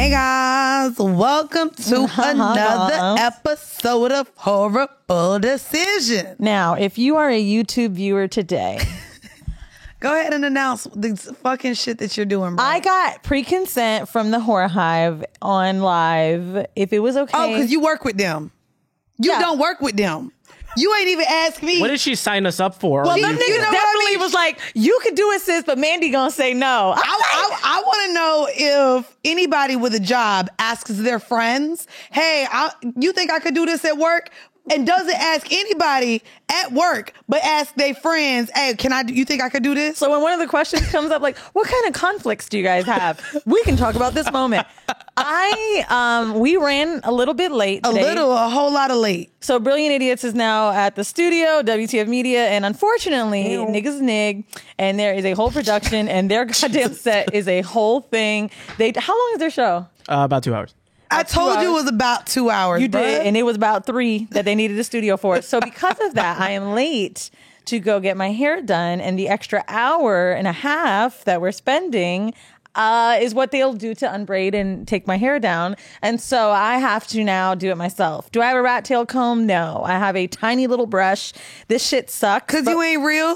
Hey guys, welcome to another episode of Horrible Decision. Now, if you are a YouTube viewer today, go ahead and announce the fucking shit that you're doing, bro. I got pre-consent from the Horror Hive on live. If it was okay. Oh, because you work with them. You don't work with them. You ain't even asked me. What did she sign us up for? Well, them niggas definitely was like, you could do it, sis, but Mandy gonna say no. I want to know if anybody with a job asks their friends, hey, you think I could do this at work? And doesn't ask anybody at work, but ask their friends, hey, you think I could do this? So when one of the questions comes up, like, what kind of conflicts do you guys have? We can talk about this moment. We ran a little bit late today. A whole lot of late. So Brilliant Idiots is now at the studio, WTF Media, and unfortunately, niggas nig, and there is a whole production, and their goddamn set is a whole thing. How long is their show? About 2 hours. I told you it was about 2 hours. You did, and it was about 3 that they needed a studio for. So because of that, I am late to go get my hair done, and the extra hour and a half that we're spending is what they'll do to unbraid and take my hair down. And so I have to now do it myself. Do I have a rat tail comb? No. I have a tiny little brush. This shit sucks. Because you ain't real?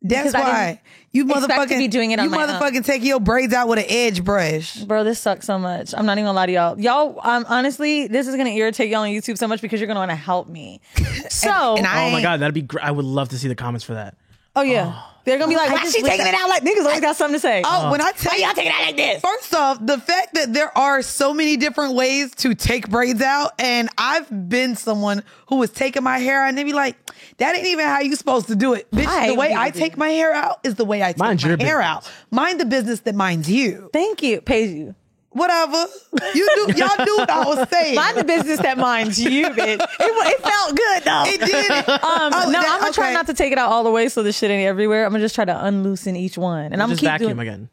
That's why. You motherfucking to be doing it on my own. Take your braids out with an edge brush. Bro, this sucks so much. I'm not even gonna lie to y'all. Y'all, honestly, this is gonna irritate y'all on YouTube so much because you're gonna want to help me. So, oh my god, that'd be great. I would love to see the comments for that. Oh yeah. They're gonna be like, why is she taking it out like niggas always got something to say? When I tell why y'all taking it out like this? First off, the fact that there are so many different ways to take braids out, and I've been someone who was taking my hair out and they be like, that ain't even how you supposed to do it. Bitch, the way I take my hair out is the way I take my hair out. Mind the business that minds you. Thank you. Pays you. Whatever. Y'all do what I was saying. Mind the business that minds you, bitch. It felt good though. It did. I'm gonna try not to take it out all the way so the shit ain't everywhere. I'm gonna just try to unloosen each one. And I'm gonna keep vacuum again.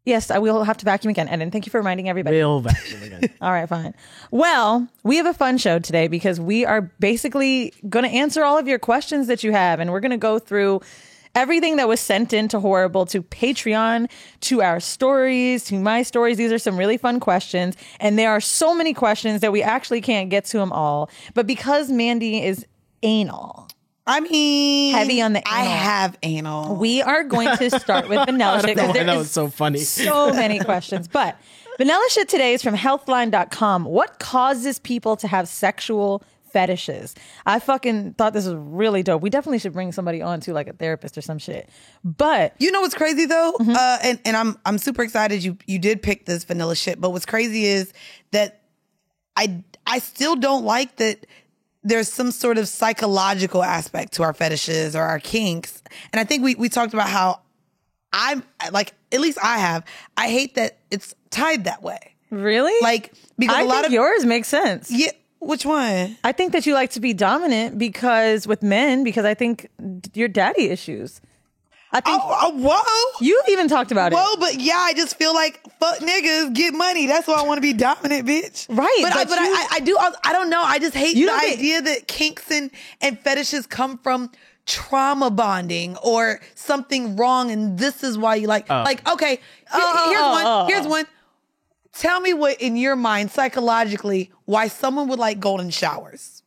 Yes, I will have to vacuum again. And thank you for reminding everybody. We'll vacuum again. All right, fine. Well, we have a fun show today because we are basically going to answer all of your questions that you have. And we're going to go through everything that was sent in to Horrible, to Patreon, to our stories, to my stories. These are some really fun questions. And there are so many questions that we actually can't get to them all. But because Mandy is anal. I mean, heavy on the anal. I have anal. We are going to start with vanilla shit. That was so funny. So many questions. But vanilla shit today is from healthline.com. What causes people to have sexual fetishes? I fucking thought this was really dope. We definitely should bring somebody on too, like a therapist or some shit. But you know what's crazy though? And I'm super excited you did pick this vanilla shit. But what's crazy is that I still don't like that there's some sort of psychological aspect to our fetishes or our kinks. And I think we talked about how I'm like, at least I hate that it's tied that way. Really? Like, because I think yours makes sense. Yeah. Which one? I think that you like to be dominant because I think your daddy issues. I think whoa. You've even talked about it. Whoa, but yeah, I just feel like fuck niggas get money. That's why I want to be dominant, bitch. Right. But I don't know. I just hate the idea that kinks and fetishes come from trauma bonding or something wrong, and this is why you okay. Here's one. Tell me what in your mind psychologically why someone would like golden showers.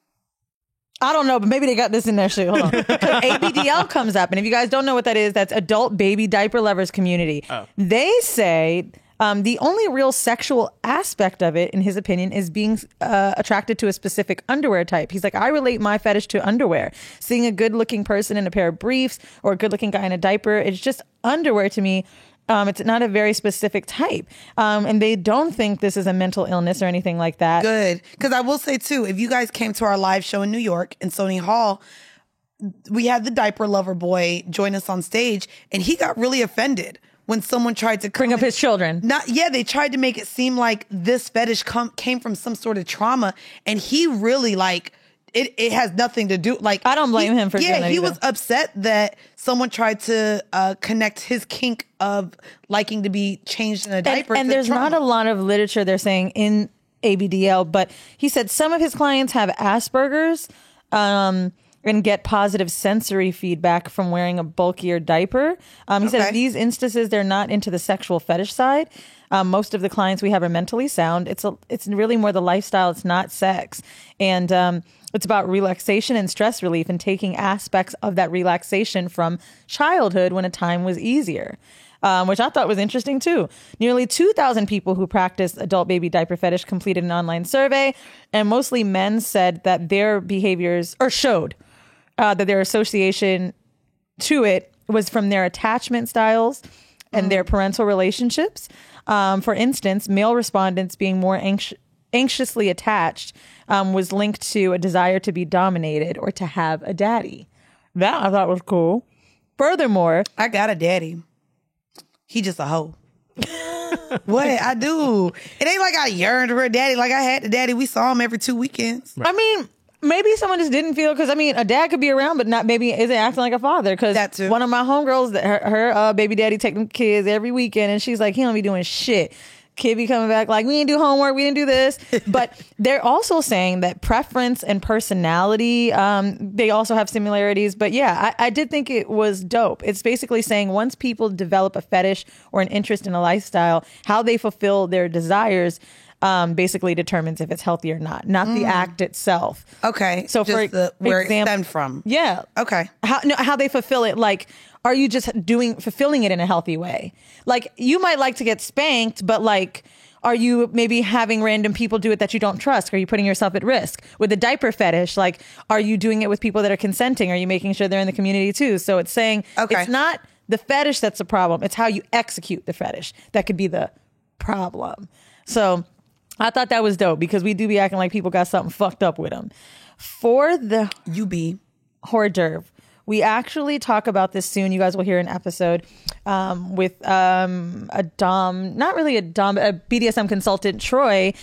I don't know, but maybe they got this in their shit. Hold on. ABDL comes up, and if you guys don't know what that is, that's Adult Baby Diaper Lovers Community. They say the only real sexual aspect of it, in his opinion, is being attracted to a specific underwear type. He's like, I relate my fetish to underwear. Seeing a good-looking person in a pair of briefs or a good-looking guy in a diaper, it's just underwear to me. It's not a very specific type. And they don't think this is a mental illness or anything like that. Good. Because I will say, too, if you guys came to our live show in New York in Sony Hall, we had the diaper lover boy join us on stage, and he got really offended when someone tried to bring up his children. They tried to make it seem like this fetish came from some sort of trauma, and he really it has nothing to do. I don't blame him for doing that. Yeah, he was upset that someone tried to connect his kink of liking to be changed in a diaper. And there's not a lot of literature they're saying in ABDL, but he said some of his clients have Asperger's and get positive sensory feedback from wearing a bulkier diaper. He said in these instances, they're not into the sexual fetish side. Most of the clients we have are mentally sound. It's really more the lifestyle. It's not sex. And it's about relaxation and stress relief and taking aspects of that relaxation from childhood when a time was easier. Which I thought was interesting too. Nearly 2,000 people who practice adult baby diaper fetish completed an online survey, and mostly men said that their behaviors, or showed that their association to it was from their attachment styles and their parental relationships. For instance, male respondents being more anxiously attached was linked to a desire to be dominated or to have a daddy. That I thought was cool. Furthermore, I got a daddy. He just a hoe. What? I do. It ain't like I yearned for a daddy. Like I had the daddy. We saw him every 2 weekends. I mean, maybe someone just didn't feel, because I mean, a dad could be around, but not maybe isn't acting like a father. Because That too. one of my homegirls, her baby daddy take them kids every weekend, and she's like, he don't be doing shit. Kid be coming back like, we didn't do homework, we didn't do this. But they're also saying that preference and personality, they also have similarities. But yeah, I did think it was dope. It's basically saying once people develop a fetish or an interest in a lifestyle, how they fulfill their desires basically determines if it's healthy or not the act itself. Okay. So just for where it example, stemmed from. Yeah. Okay. How they fulfill it. Like, are you just fulfilling it in a healthy way? Like, you might like to get spanked, but like, are you maybe having random people do it that you don't trust? Are you putting yourself at risk? With the diaper fetish, like, are you doing it with people that are consenting? Are you making sure they're in the community too? So it's saying it's not the fetish that's the problem. It's how you execute the fetish that could be the problem. So I thought that was dope, because we do be acting like people got something fucked up with them. For the hors d'oeuvre, we actually talk about this soon. You guys will hear an episode with a dom, not really a dom, a BDSM consultant, Troy.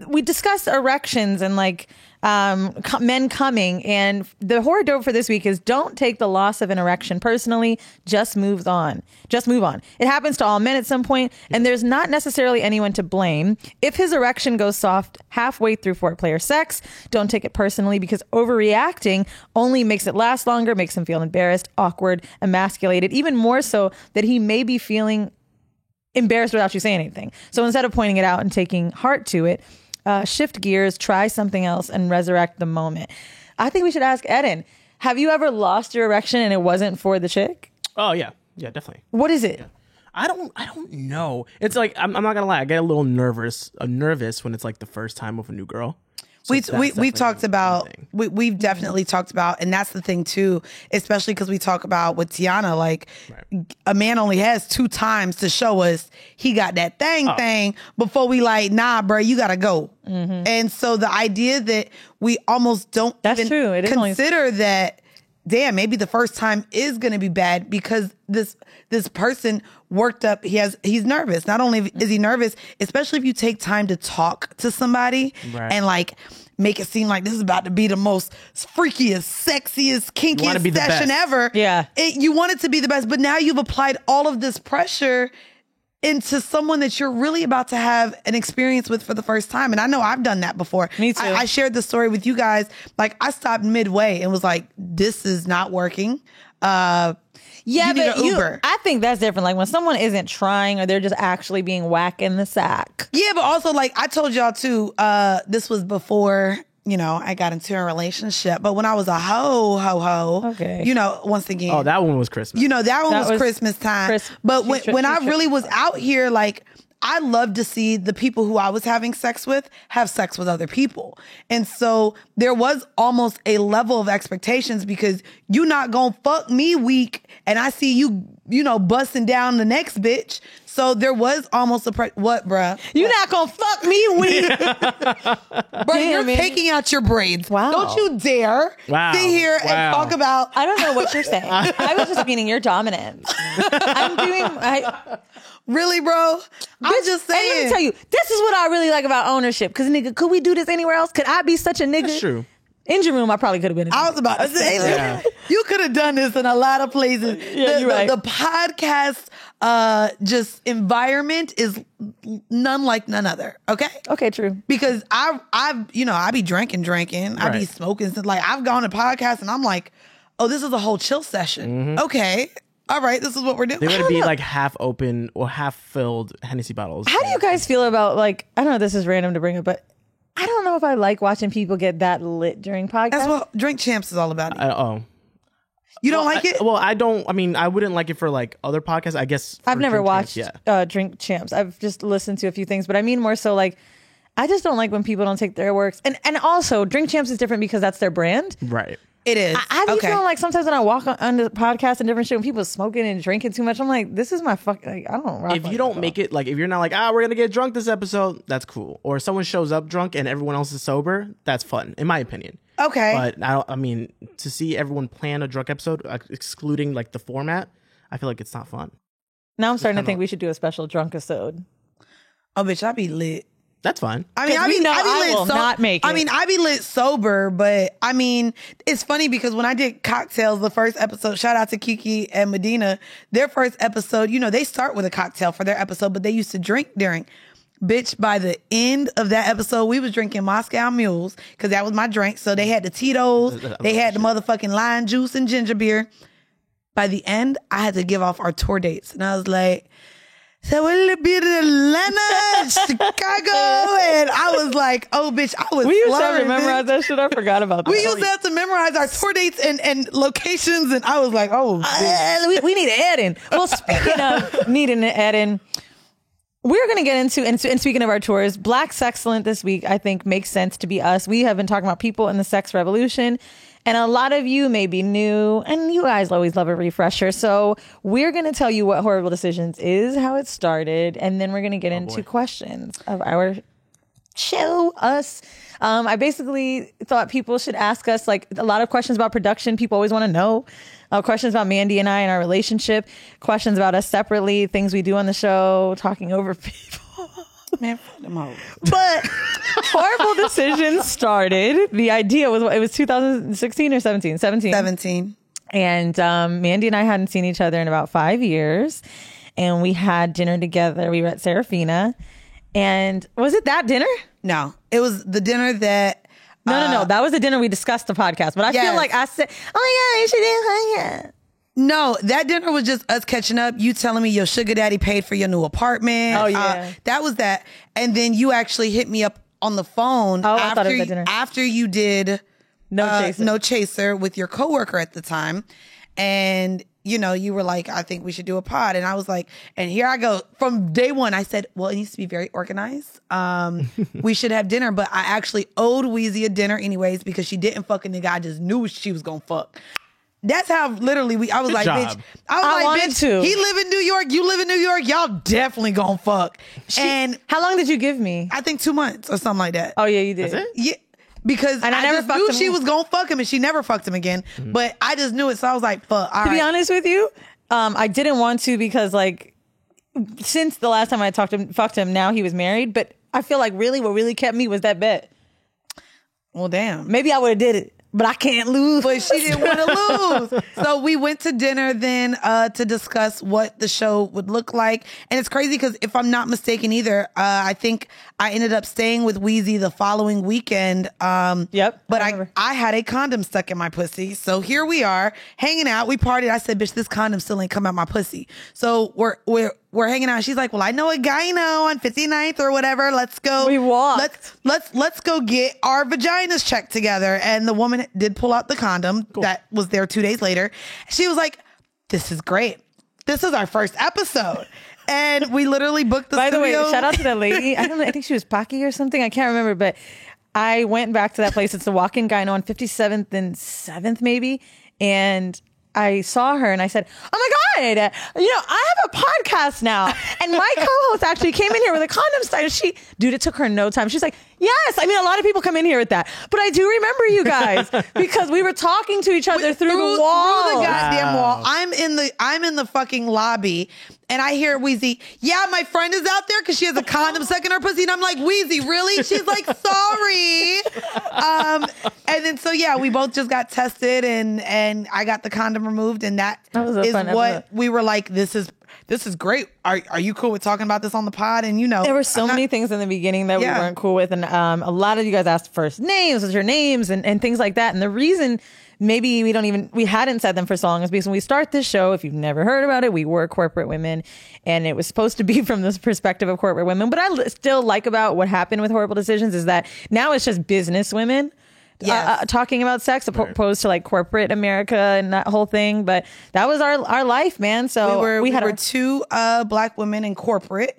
We discuss erections and like men coming, and the hors d'oeuvre for this week is don't take the loss of an erection personally. Just move on. It happens to all men at some point, and there's not necessarily anyone to blame. If his erection goes soft halfway through foreplay or sex, don't take it personally, because overreacting only makes it last longer, makes him feel embarrassed, awkward, emasculated, even more so that he may be feeling embarrassed without you saying anything. So instead of pointing it out and taking heart to it, shift gears, try something else, and resurrect the moment. I think we should ask Eden, have you ever lost your erection and it wasn't for the chick? Oh yeah, definitely. What is it? Yeah. I don't know. It's like I'm not gonna lie. I get a little nervous when it's like the first time with a new girl. So we talked about we've definitely talked about, and that's the thing too, especially because we talk about with Tiana, like a man only has 2 times to show us he got that thing before we like, nah, bro, you gotta go. Mm-hmm. And so the idea that we almost don't consider that, damn, maybe the first time is going to be bad because this person worked up. He's nervous. Not only is he nervous, especially if you take time to talk to somebody and like make it seem like this is about to be the most freakiest, sexiest, kinkiest session ever. Yeah, you want it to be the best, but now you've applied all of this pressure into someone that you're really about to have an experience with for the first time. And I know I've done that before. Me too. I shared the story with you guys. Like, I stopped midway and was like, this is not working. Yeah, you need but an Uber. I think that's different. Like when someone isn't trying or they're just actually being whack in the sack. Yeah, but also like I told y'all too, this was before, I got into a relationship. But when I was a hoe, okay. Once again. Oh, that one was Christmas. That one was Christmas time. But when I really was out here, like, I love to see the people who I was having sex with have sex with other people. And so there was almost a level of expectations because you not gonna fuck me weak and I see you, busting down the next bitch. So there was almost what, bruh? You not gonna fuck me weak. Bruh, you're taking out your braids. Wow. Don't you dare sit here and talk about... I don't know what you're saying. I was just meaning your dominance. Really, bro? I'm just saying. And let me tell you, this is what I really like about ownership. Because, nigga, could we do this anywhere else? Could I be such a nigga? That's true. Engine room, I probably could have been. I was about to say, you could have done this in a lot of places. Yeah, you're right. The podcast just environment is none like none other. Okay. Okay, true. Because I be drinking. I be smoking. Like I've gone to podcasts and I'm like, oh, this is a whole chill session. Mm-hmm. Okay. all right, this is what we're doing. They would be like half open or half filled Hennessy bottles. How do you guys feel about, like, I don't know, this is random to bring up, but I don't know if I like watching people get that lit during podcasts. That's what Drink Champs is all about. Oh. You don't like it? I don't. I mean, I wouldn't like it for like other podcasts. I guess I've never Drink watched Champs, Drink Champs. I've just listened to a few things, but I mean more so like, I just don't like when people don't take their works. And also, Drink Champs is different because that's their brand. Right. It is. I be feeling like sometimes when I walk on the podcast and different shit, when people are smoking and drinking too much, I'm like, this is my fuck. Like, I don't rock If like you don't that. make it, like, if you're not like, we're gonna get drunk this episode, that's cool. Or someone shows up drunk and everyone else is sober, that's fun, in my opinion. Okay. But I mean, to see everyone plan a drunk episode, excluding like the format, I feel like it's not fun. Now I'm starting to think we should do a special drunk episode. Oh, bitch, I be lit. That's fine. I mean, 'Cause we know I will not make I it. mean, I be lit sober, but I mean, it's funny because when I did cocktails, the first episode, shout out to Kiki and Medina, their first episode, you know, they start with a cocktail for their episode, but they used to drink during. Bitch, by the end of that episode, we was drinking Moscow Mules because that was my drink. So they had the Tito's, they had the motherfucking lime juice and ginger beer. By the end, I had to give off our tour dates, and I was like, so we'll be to Atlanta, Chicago, and I was like, "Oh, bitch, I was." We used to have slurring, to memorize bitch. that shit. I forgot about that. We used to have to memorize our tour dates and locations, and I was like, "Oh, bitch. we need to add in. Well, speaking of needing to add in, we're going to get into, and speaking of our tours, Black Sexcellent this week, I think makes sense to be us. We have been talking about people in the sex revolution. And a lot of you may be new, and you guys always love a refresher. So we're going to tell you what Horrible Decisions is, how it started, and then we're going to get into questions of our show, us. I basically thought people should ask us, like, a lot of questions about production. People always want to know. Questions about Mandy and I and our relationship. Questions about us separately. Things we do on the show. Talking over people. Man, fuck them hoes." But Horrible Decisions started. The idea was, it was 2016 or 17? 17. And Mandy and I hadn't seen each other in about 5 years. And we had dinner together. We were at Serafina. And was it that dinner? No, it was the dinner that. No. That was the dinner we discussed the podcast. But I feel Yes. like I said, oh my God, you should do it. No, that dinner was just us catching up. You telling me your sugar daddy paid for your new apartment. Oh, yeah. That was that. And then you actually hit me up on the phone I thought it was that dinner. after you did No Chaser with your coworker at the time. And, you know, you were like, I think we should do a pod. And I was like, and here I go. From day one, I said, well, it needs to be very organized. We should have dinner. But I actually owed Weezy a dinner anyways because she didn't fuck a nigga. I just knew she was going to fuck. That's how literally I was like, job. bitch. I wanted bitch, to. he live in New York. You live in New York. Y'all definitely gonna fuck. And How long did you give me? I think 2 months or something like that. Oh, yeah, you did. That's it? Yeah. Because And I never just fucked knew him. she was gonna fuck him and she never fucked him again. But I just knew it. So I was like, fuck. All To be right. honest with you, I didn't want to because, like, since the last time I fucked him, now he was married. But I feel like really what really kept me was that bet. Well, damn. Maybe I would have did it, but I can't lose. But she didn't want to lose. So we went to dinner then to discuss what the show would look like. And it's crazy because if I'm not mistaken either, I think I ended up staying with Weezy the following weekend. Yep, But I remember. I had a condom stuck in my pussy. So here we are hanging out. We partied. I said, bitch, this condom still ain't come out my pussy. So we're hanging out. She's like, well, I know a gyno on 59th or whatever. Let's go. We walked. Let's go get our vaginas checked together. And the woman did pull out the condom that was there 2 days later. She was like, this is great. This is our first episode. And we literally booked the By the way, studio. shout out to that lady. I don't know. I think she was Paki or something. I can't remember, but I went back to that place. It's the walk-in gyno on 57th and 7th, maybe. And I saw her and I said, oh my God, I have a podcast now. And my co-host actually came in here with a condom stuff. Dude, it took her no time. She's like, yes. I mean, a lot of people come in here with that. But I do remember you guys because we were talking to each other through the wall. Through the goddamn Wow. wall. I'm in the fucking lobby and I hear Weezy, yeah, my friend is out there because she has a condom stuck in her pussy. And I'm like, Weezy, really? She's like, sorry. And then so yeah, we both just got tested and I got the condom removed and that was a is fun what episode. we were like, this is great. Are you cool with talking about this on the pod? And There were so many things in the beginning that Yeah. we weren't cool with. And a lot of you guys asked first names, what's your names, and things like that. And the reason maybe we hadn't said them for so long is because when we start this show, if you've never heard about it, we were corporate women, and it was supposed to be from this perspective of corporate women. But I still like about what happened with Horrible Decisions is that now it's just business women. Yes. Talking about sex opposed to like corporate America and that whole thing. But that was our life, man. So we were two black women in corporate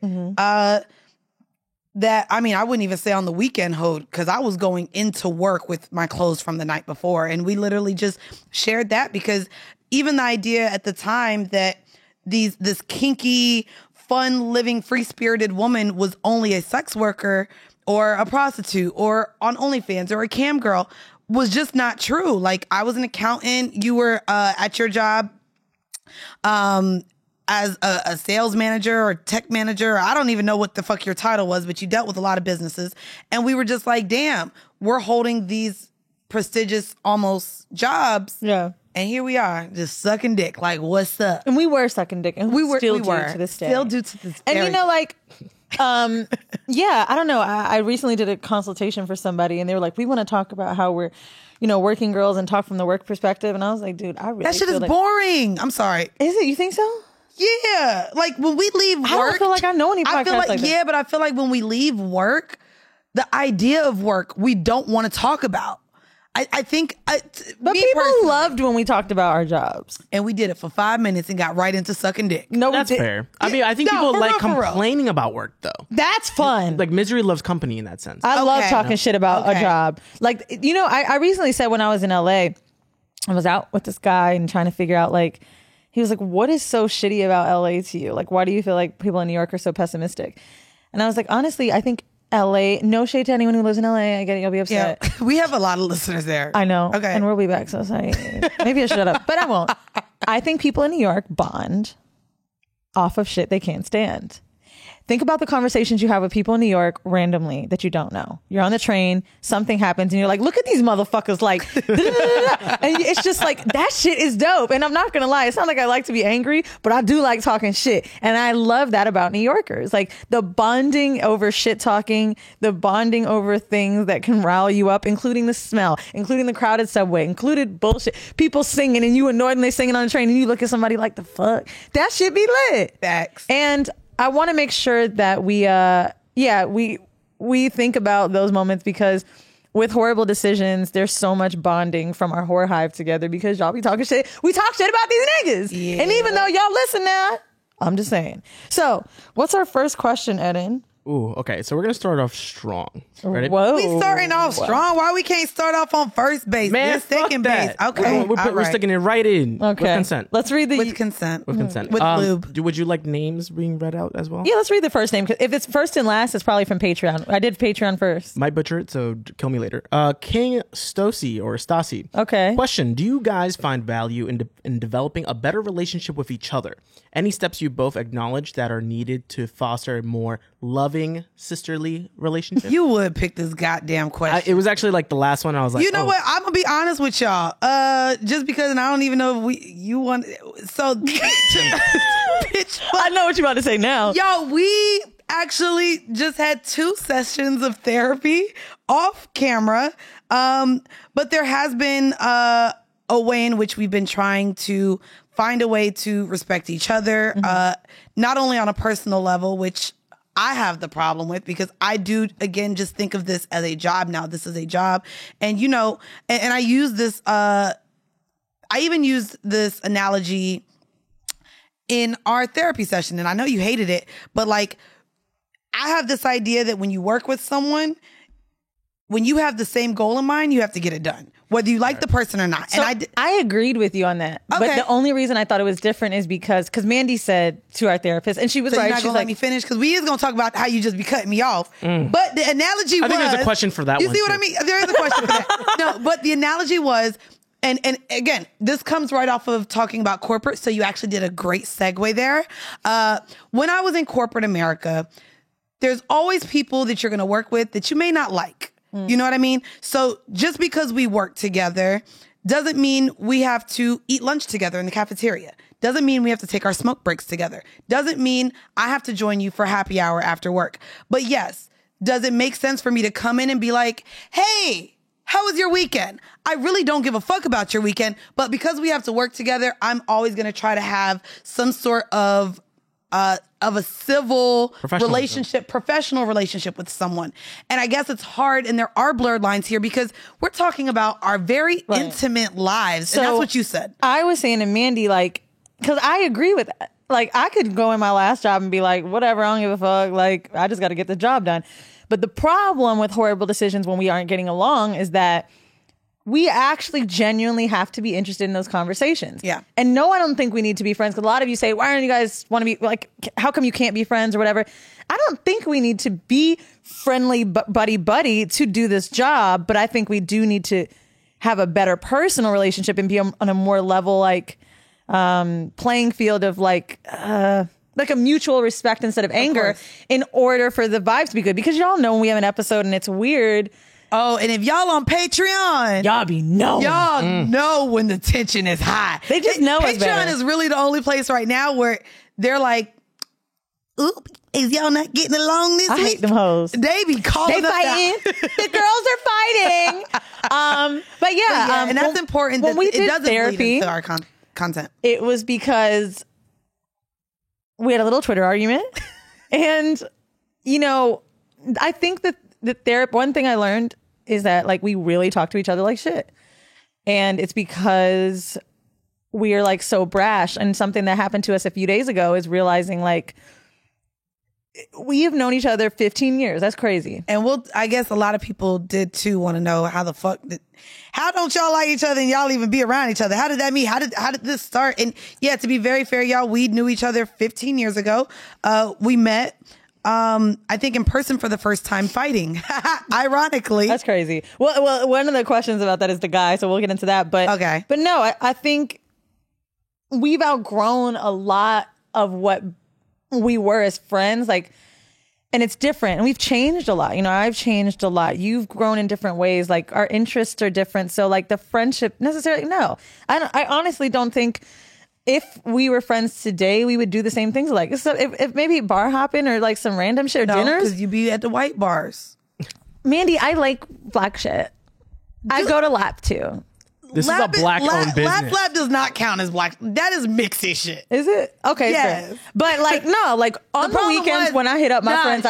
that, I mean, I wouldn't even say on the weekend hold, because I was going into work with my clothes from the night before. And we literally just shared that, because even the idea at the time that this kinky, fun living, free-spirited woman was only a sex worker or a prostitute or on OnlyFans or a cam girl was just not true. Like, I was an accountant. You were at your job as a sales manager or tech manager. I don't even know what the fuck your title was, but you dealt with a lot of businesses. And we were just like, damn, we're holding these prestigious almost jobs. Yeah. And here we are, just sucking dick. Like, what's up? And we were sucking dick. And we were to this day. Still do to this day. And you know, like, yeah, I don't know. I recently did a consultation for somebody, and they were like, we want to talk about how we're, working girls and talk from the work perspective. And I was like, dude, I really that shit is boring. I'm sorry. Is it? You think so? Yeah. Like, when we leave work. I don't feel like I know any podcasts like this. Yeah, but I feel like when we leave work, the idea of work, we don't want to talk about. I think, but people loved when we talked about our jobs, and we did it for 5 minutes and got right into sucking dick. No, that's fair. I mean, I think people like complaining about work, though. That's fun. Like, misery loves company in that sense. I love talking shit about a job. Like, I recently said when I was in LA, I was out with this guy and trying to figure out, like, he was like, "What is so shitty about LA to you? Like, why do you feel like people in New York are so pessimistic?" And I was like, honestly, I think LA, no shade to anyone who lives in LA. I get it. You'll be upset. Yeah, we have a lot of listeners there. I know. Okay. And we'll be back. So sorry. Maybe I should shut up, but I won't. I think people in New York bond off of shit they can't stand. Think about the conversations you have with people in New York randomly that you don't know. You're on the train, something happens, and you're like, look at these motherfuckers, like, and it's just like, that shit is dope. And I'm not going to lie, it's not like I like to be angry, but I do like talking shit. And I love that about New Yorkers. Like, the bonding over shit talking, the bonding over things that can rile you up, including the smell, including the crowded subway, included bullshit, people singing and you annoyed and they singing on the train and you look at somebody like, the fuck? That shit be lit. Facts. And I want to make sure that we think about those moments, because with Horrible Decisions, there's so much bonding from our whore hive together, because y'all be talking shit. We talk shit about these niggas. Yeah. And even though y'all listen now, I'm just saying. So what's our first question, Eden? Ooh, okay. So we're going to start off strong. Ready? Whoa. We starting off strong. Why we can't start off on first base? Man, second base. Okay. We're sticking it right in. Okay. With consent. Let's read with consent. With consent. With lube. Would you like names being read out as well? Yeah, let's read the first name. If it's first and last, it's probably from Patreon. I did Patreon first. Might butcher it, so kill me later. King Stosi or Stasi. Okay. Question: do you guys find value in developing a better relationship with each other? Any steps you both acknowledge that are needed to foster a more loving, sisterly relationship? You would pick this goddamn question. It was actually like the last one. I was like, you know what? I'm gonna be honest with y'all. Just because, and I don't even know if you want. So, bitch, I know what you're about to say now. Yo, we actually just had 2 sessions of therapy off camera. But there has been a way in which we've been trying to find a way to respect each other, not only on a personal level, which I have the problem with, because I do, again, just think of this as a job now. This is a job. And, and I use this, I even used this analogy in our therapy session. And I know you hated it, but like, I have this idea that when you work with someone, when you have the same goal in mind, you have to get it done, whether you like the person or not. So and I agreed with you on that. Okay. But the only reason I thought it was different is because Mandy said to our therapist, and she was so right. You're not She's gonna let me finish, because we is gonna talk about how you just be cutting me off. But the analogy was, I think there's a question for that. You one see too. what I mean? There is a question for that. No, but the analogy was, and again, this comes right off of talking about corporate. So you actually did a great segue there. When I was in corporate America, there's always people that you're gonna work with that you may not like. You know what I mean? So just because we work together doesn't mean we have to eat lunch together in the cafeteria. Doesn't mean we have to take our smoke breaks together. Doesn't mean I have to join you for happy hour after work. But yes, does it make sense for me to come in and be like, hey, how was your weekend? I really don't give a fuck about your weekend, but because we have to work together, I'm always going to try to have some sort of a civil relationship, professional relationship with someone. And I guess it's hard, and there are blurred lines here because we're talking about our very intimate lives. So and that's what you said. I was saying to Mandy, like, because I agree with that. Like, I could go in my last job and be like, whatever, I don't give a fuck. Like, I just got to get the job done. But the problem with horrible decisions when we aren't getting along is that we actually genuinely have to be interested in those conversations. Yeah. And no, I don't think we need to be friends. Because a lot of you say, why don't you guys want to be, like, how come you can't be friends or whatever? I don't think we need to be friendly buddy to do this job. But I think we do need to have a better personal relationship and be on a more level, like, playing field of like a mutual respect instead of anger in order for the vibes to be good. Because y'all know when we have an episode and it's weird. Oh, and if y'all on Patreon, y'all be knowing. Y'all know when the tension is high. They just know it's better. Patreon is really the only place right now where they're like, oop, is y'all not getting along this week? I hate them hoes. They be calling us fighting. out. The girls are fighting. But yeah, and that's important that it doesn't therapy, bleed into our content. It was because we had a little Twitter argument. And, you know, I think that the therapy, one thing I learned is that, like, we really talk to each other like shit. And it's because we are, like, so brash. And something that happened to us a few days ago is realizing, like, we have known each other 15 years. That's crazy. And I guess a lot of people did too want to know how the fuck how don't y'all like each other and y'all even be around each other? How did that mean? How did this start? And yeah, to be very fair, y'all, we knew each other 15 years ago. We met, I think in person for the first time fighting. Ironically. That's crazy. Well, one of the questions about that is the guy, so we'll get into that. But okay. But no, I think we've outgrown a lot of what we were as friends, like, and it's different, and we've changed a lot. You know, I've changed a lot. You've grown in different ways. Like, our interests are different. So, like, the friendship necessarily, no, I honestly don't think if we were friends today, we would do the same things. Like, so if maybe bar hopping or like some random shit, or dinners, because you be at the white bars. Mandy, I like black shit. I go to Lap too. This is a black-owned business. Lap does not count as black. That is mixy shit. Is it? Okay. Yes. Fair. But like, no, like on the weekends when I hit up my friends,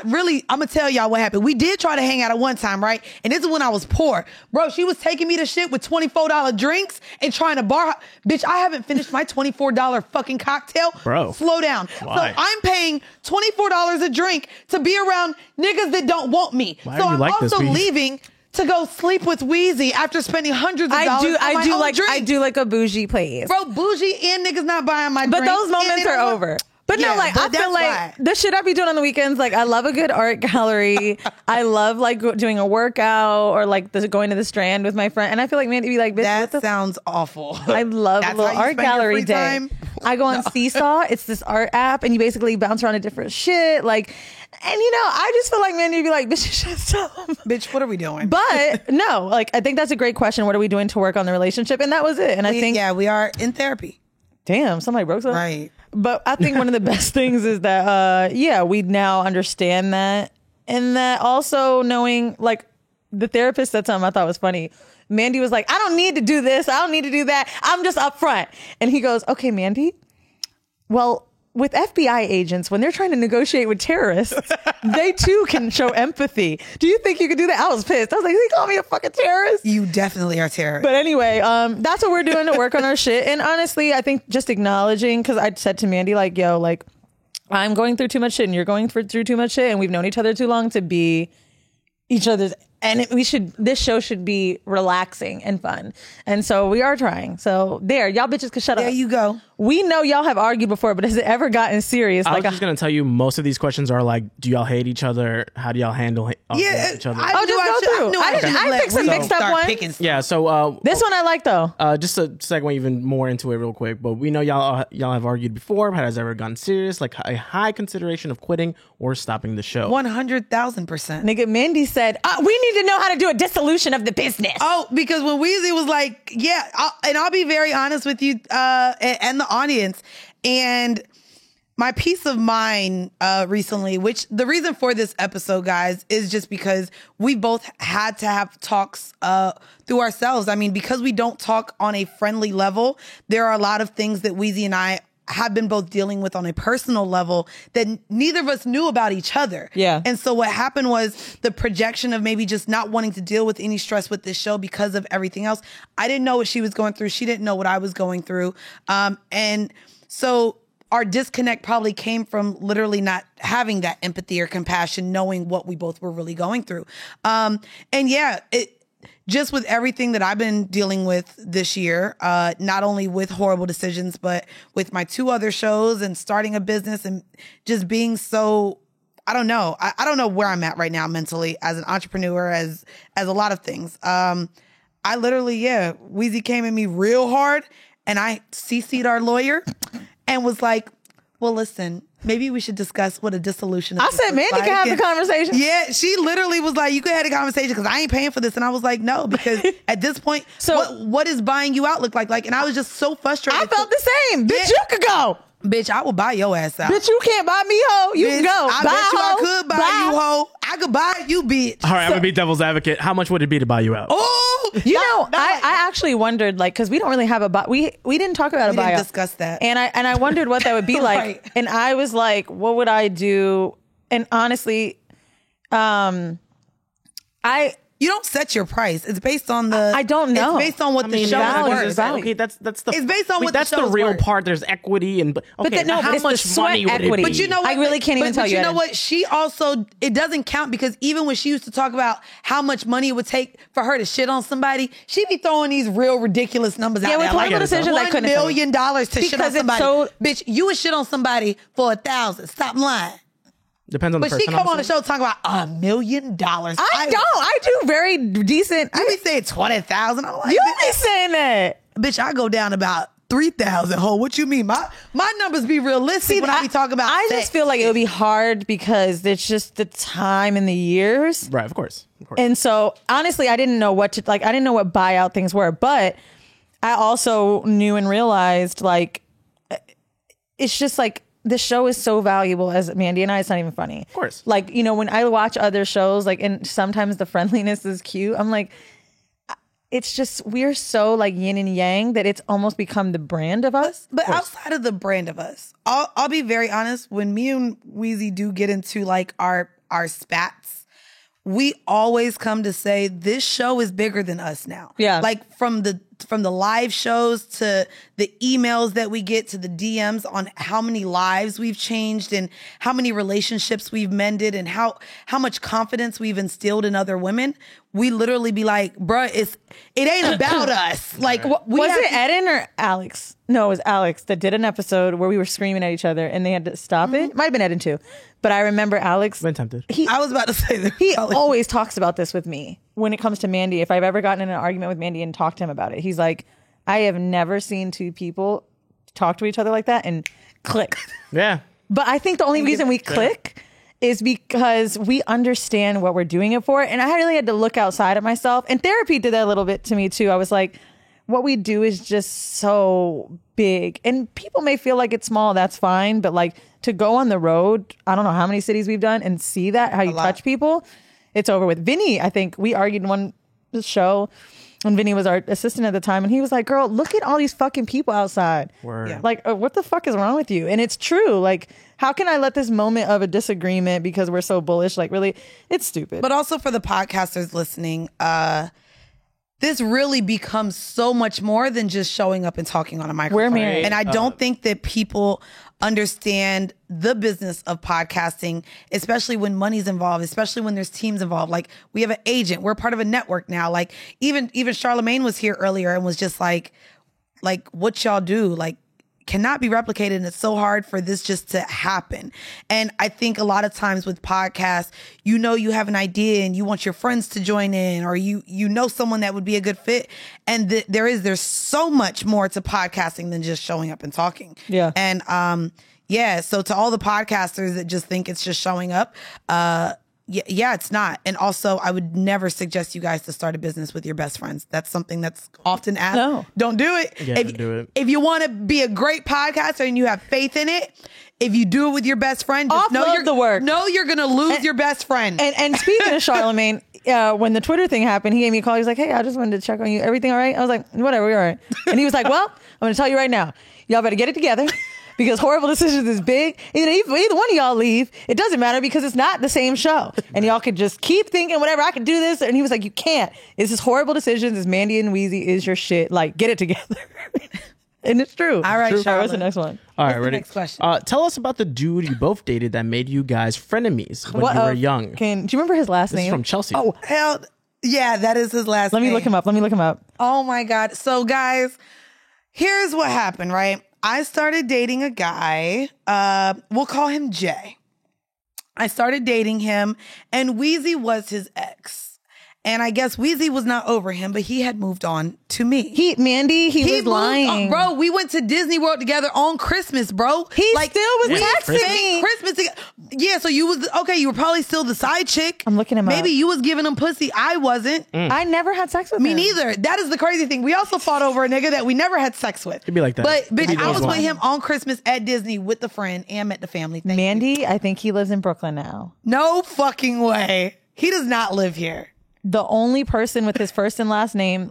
really, I'm going to tell y'all what happened. We did try to hang out at one time, right? And this is when I was poor. Bro, she was taking me to shit with $24 drinks and trying to bar. Bitch, I haven't finished my $24 fucking cocktail. Bro. Slow down. Why? So I'm paying $24 a drink to be around niggas that don't want me. Why so are you I'm like also this, leaving to go sleep with Wheezy after spending hundreds of dollars on my own drink. I do like a bougie place. Bro, bougie and niggas not buying my drink. But those moments are over. But yeah, no, like, I feel like the shit I be doing on the weekends, like, I love a good art gallery. I love, like, doing a workout or, like, going to the Strand with my friend. And I feel like, man, to be like, bitch, that sounds awful. I love a little art gallery day. Time? I go on Seesaw. It's this art app, and you basically bounce around to different shit. Like, and, you know, I just feel like, man, you'd be like, bitch, shut up. Bitch, what are we doing? But, no, like, I think that's a great question. What are we doing to work on the relationship? And that was it. And I think... Yeah, we are in therapy. Damn, somebody broke something. Right. But I think one of the best things is that, we now understand that. And that also knowing, like, the therapist said something I thought was funny. Mandy was like, I don't need to do this. I don't need to do that. I'm just upfront. And he goes, okay, Mandy, well, with FBI agents, when they're trying to negotiate with terrorists, they too can show empathy. Do you think you could do that? I was pissed. I was like, he called me a fucking terrorist. You definitely are terrorist. But anyway, that's what we're doing to work on our shit. And honestly, I think just acknowledging, because I said to Mandy, like, yo, like, I'm going through too much shit and you're going through too much shit, and we've known each other too long to be each other's. And this show should be relaxing and fun. And so we are trying. So y'all bitches can shut up. There you go. We know y'all have argued before, but has it ever gotten serious? I was just going to tell you, most of these questions are like, do y'all hate each other? How do y'all handle each other? Just go through. I picked some mixed up ones. Yeah, so... this one I like, though. Just to segue even more into it real quick, but we know y'all have argued before. Has it ever gotten serious? Like a high consideration of quitting or stopping the show? 100,000%. Nigga, Mandy said, we need to know how to do a dissolution of the business. Oh, because when Weezy was like, yeah, I'll be very honest with you and the audience. And my peace of mind recently, which the reason for this episode, guys, is just because we both had to have talks through ourselves. I mean, because we don't talk on a friendly level, there are a lot of things that Weezy and I have been both dealing with on a personal level that neither of us knew about each other. Yeah. And so what happened was the projection of maybe just not wanting to deal with any stress with this show because of everything else. I didn't know what she was going through. She didn't know what I was going through. And so our disconnect probably came from literally not having that empathy or compassion, knowing what we both were really going through. And yeah, just with everything that I've been dealing with this year, not only with Horrible Decisions, but with my 2 other shows and starting a business and just being so, I don't know. I don't know where I'm at right now mentally as an entrepreneur, as a lot of things. I literally, Weezy came at me real hard and I CC'd our lawyer and was like, well, listen, maybe we should discuss what a dissolution of I this said, looks Mandy like. can have And- the conversation. Yeah, she literally was like, you could have a conversation because I ain't paying for this. And I was like, no, because at this point, So- what does buying you out look like? And I was just so frustrated. I felt the same. Bitch, Yeah. you could go. Bitch, I will buy your ass out. Bitch, you can't buy me, ho. You Bitch, can go. I Bye, bet you ho. I could buy you, ho. I could buy you, bitch. All right, I'm gonna be devil's advocate. How much would it be to buy you out? Oh, You know, I actually wondered, like, because we don't really have a we didn't talk about We a buyout. didn't discuss that. and I wondered what that would be like, Right. and I was like, what would I do? And honestly, you don't set your price. It's based on the. I don't know. It's based on what the show value is is worth. value. Okay, that's the. It's based on wait, what the that's the show's real worth. part. There's equity and okay. But how it's the much sweat money would equity. it be? But you know what? I really can't even tell but you, you know Eden. what? She also, it doesn't count because even when she used to talk about how much money it would take for her to shit on somebody, she'd be throwing these real ridiculous numbers out with there. Horrible Decisions, I $1 couldn't tell you. million to shit on Because it's somebody. so- Bitch, you would shit on somebody for 1,000. Stop lying. Depends on the But she person. come on the obviously. show talking about $1 million. I don't. I do very decent. You be saying 20,000. I'm like, You bitch, be saying that. bitch, I go down about 3,000. Ho, what you mean? My numbers be realistic when I be talking about. I sex. just feel like it would be hard because it's just the time and the years. Right, of course. And so honestly, I didn't know what to I didn't know what buyout things were, but I also knew and realized like it's just like the show is so valuable as Mandy and I, it's not even funny. Of course. Like, you know, when I watch other shows, like, and sometimes the friendliness is cute, I'm like, it's just, we're so like yin and yang that it's almost become the brand of us. But outside of the brand of us, I'll be very honest. When me and Weezy do get into like our spats, we always come to say this show is bigger than us now. Yeah. Like from the live shows to the emails that we get to the DMs on how many lives we've changed and how many relationships we've mended and how much confidence we've instilled in other women. We literally be like, bruh, it ain't about us. Like, we Was have it to- Eden or Alex? No, it was Alex that did an episode where we were screaming at each other and they had to stop it. Might have been Eden too. But I remember Alex. Been tempted. I was about to say that. He always talks about this with me when it comes to Mandy. If I've ever gotten in an argument with Mandy and talked to him about it, he's like, I have never seen two people talk to each other like that and click. Yeah. But I think the only reason we click is because we understand what we're doing it for. And I really had to look outside of myself. And therapy did that a little bit to me too. I was like, what we do is just so big. And people may feel like it's small, that's fine. But like to go on the road, I don't know how many cities we've done and see that, how you touch people, it's over with. Vinny, I think we argued in one show when Vinny was our assistant at the time. And he was like, girl, look at all these fucking people outside. Word. Yeah. Like, what the fuck is wrong with you? And it's true. Like, how can I let this moment of a disagreement because we're so bullish? Like, really, it's stupid. But also for the podcasters listening, this really becomes so much more than just showing up and talking on a microphone. We're married. And I don't think that people understand the business of podcasting, especially when money's involved, especially when there's teams involved. Like, we have an agent. We're part of a network now. Like, even Charlemagne was here earlier and was just like what y'all do, like, cannot be replicated, and it's so hard for this just to happen. And I think a lot of times with podcasts, you know, you have an idea and you want your friends to join in, or you know someone that would be a good fit, and there's so much more to podcasting than just showing up and talking. Yeah. And yeah, so to all the podcasters that just think it's just showing up, yeah, it's not. And also, I would never suggest you guys to start a business with your best friends. That's something that's often asked. No. Don't do it. Yeah, don't do it. If you want to be a great podcaster and you have faith in it, If you do it with your best friend, just know Offload you're the work. Know you're gonna lose your best friend. And speaking of Charlemagne, when the Twitter thing happened, he gave me a call. He was like, "Hey, I just wanted to check on you. Everything all right?" I was like, "Whatever, we're all right." And he was like, "Well, I'm going to tell you right now. Y'all better get it together because Horrible Decisions is big. Either one of y'all leave, it doesn't matter because it's not the same show. And y'all could just keep thinking, whatever, I can do this." And he was like, "You can't. This is Horrible Decisions. It's Mandy and Weezy is your shit. Like, get it together." And it's true. All right, True. Charlotte. What's the next one? All right, What's the ready? next question? Tell us about the dude you both dated that made you guys frenemies when you were young. Do you remember his last This name? is from Chelsea. Oh, hell, yeah, that is his last Let name. me look him up. Oh my God. So guys, here's what happened, right? I started dating a guy. We'll call him Jay. I started dating him and Weezy was his ex. And I guess Weezy was not over him, but he had moved on to me. Mandy, he was moved lying. on- bro, we went to Disney World together on Christmas, bro. He still was we texting spent me. Christmas together. Yeah, so you was, okay, you were probably still the side chick. I'm looking him up. Maybe you was giving him pussy. I wasn't. I never had sex with Me him. neither. That is the crazy thing. We also fought over a nigga that we never had sex with. It'd be like that. But It'd be bitch, I those was with ones. him on Christmas at Disney with the friend and met the family. Thank you. Mandy, I think he lives in Brooklyn now. No fucking way. He does not live here. The only person with his first and last name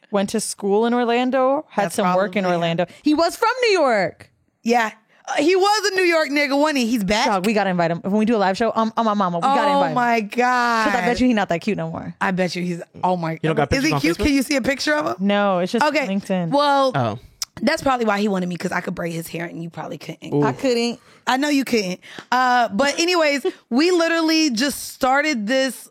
went to school in Orlando, had That's some work in probably Orlando. He was from New York. Yeah. He was a New York nigga, wasn't he? He's back. Dog, we gotta invite him. When we do a live show, on my mama, we gotta Oh invite him. my God. Because I bet you he's not that cute no more. I bet you he's, oh my God. don't got Is he pictures on cute? Facebook? Can you see a picture of him? No, it's just Okay. LinkedIn. Well, Oh. that's probably why he wanted me because I could braid his hair and you probably couldn't. I couldn't. I know you couldn't. But anyways, we literally just started this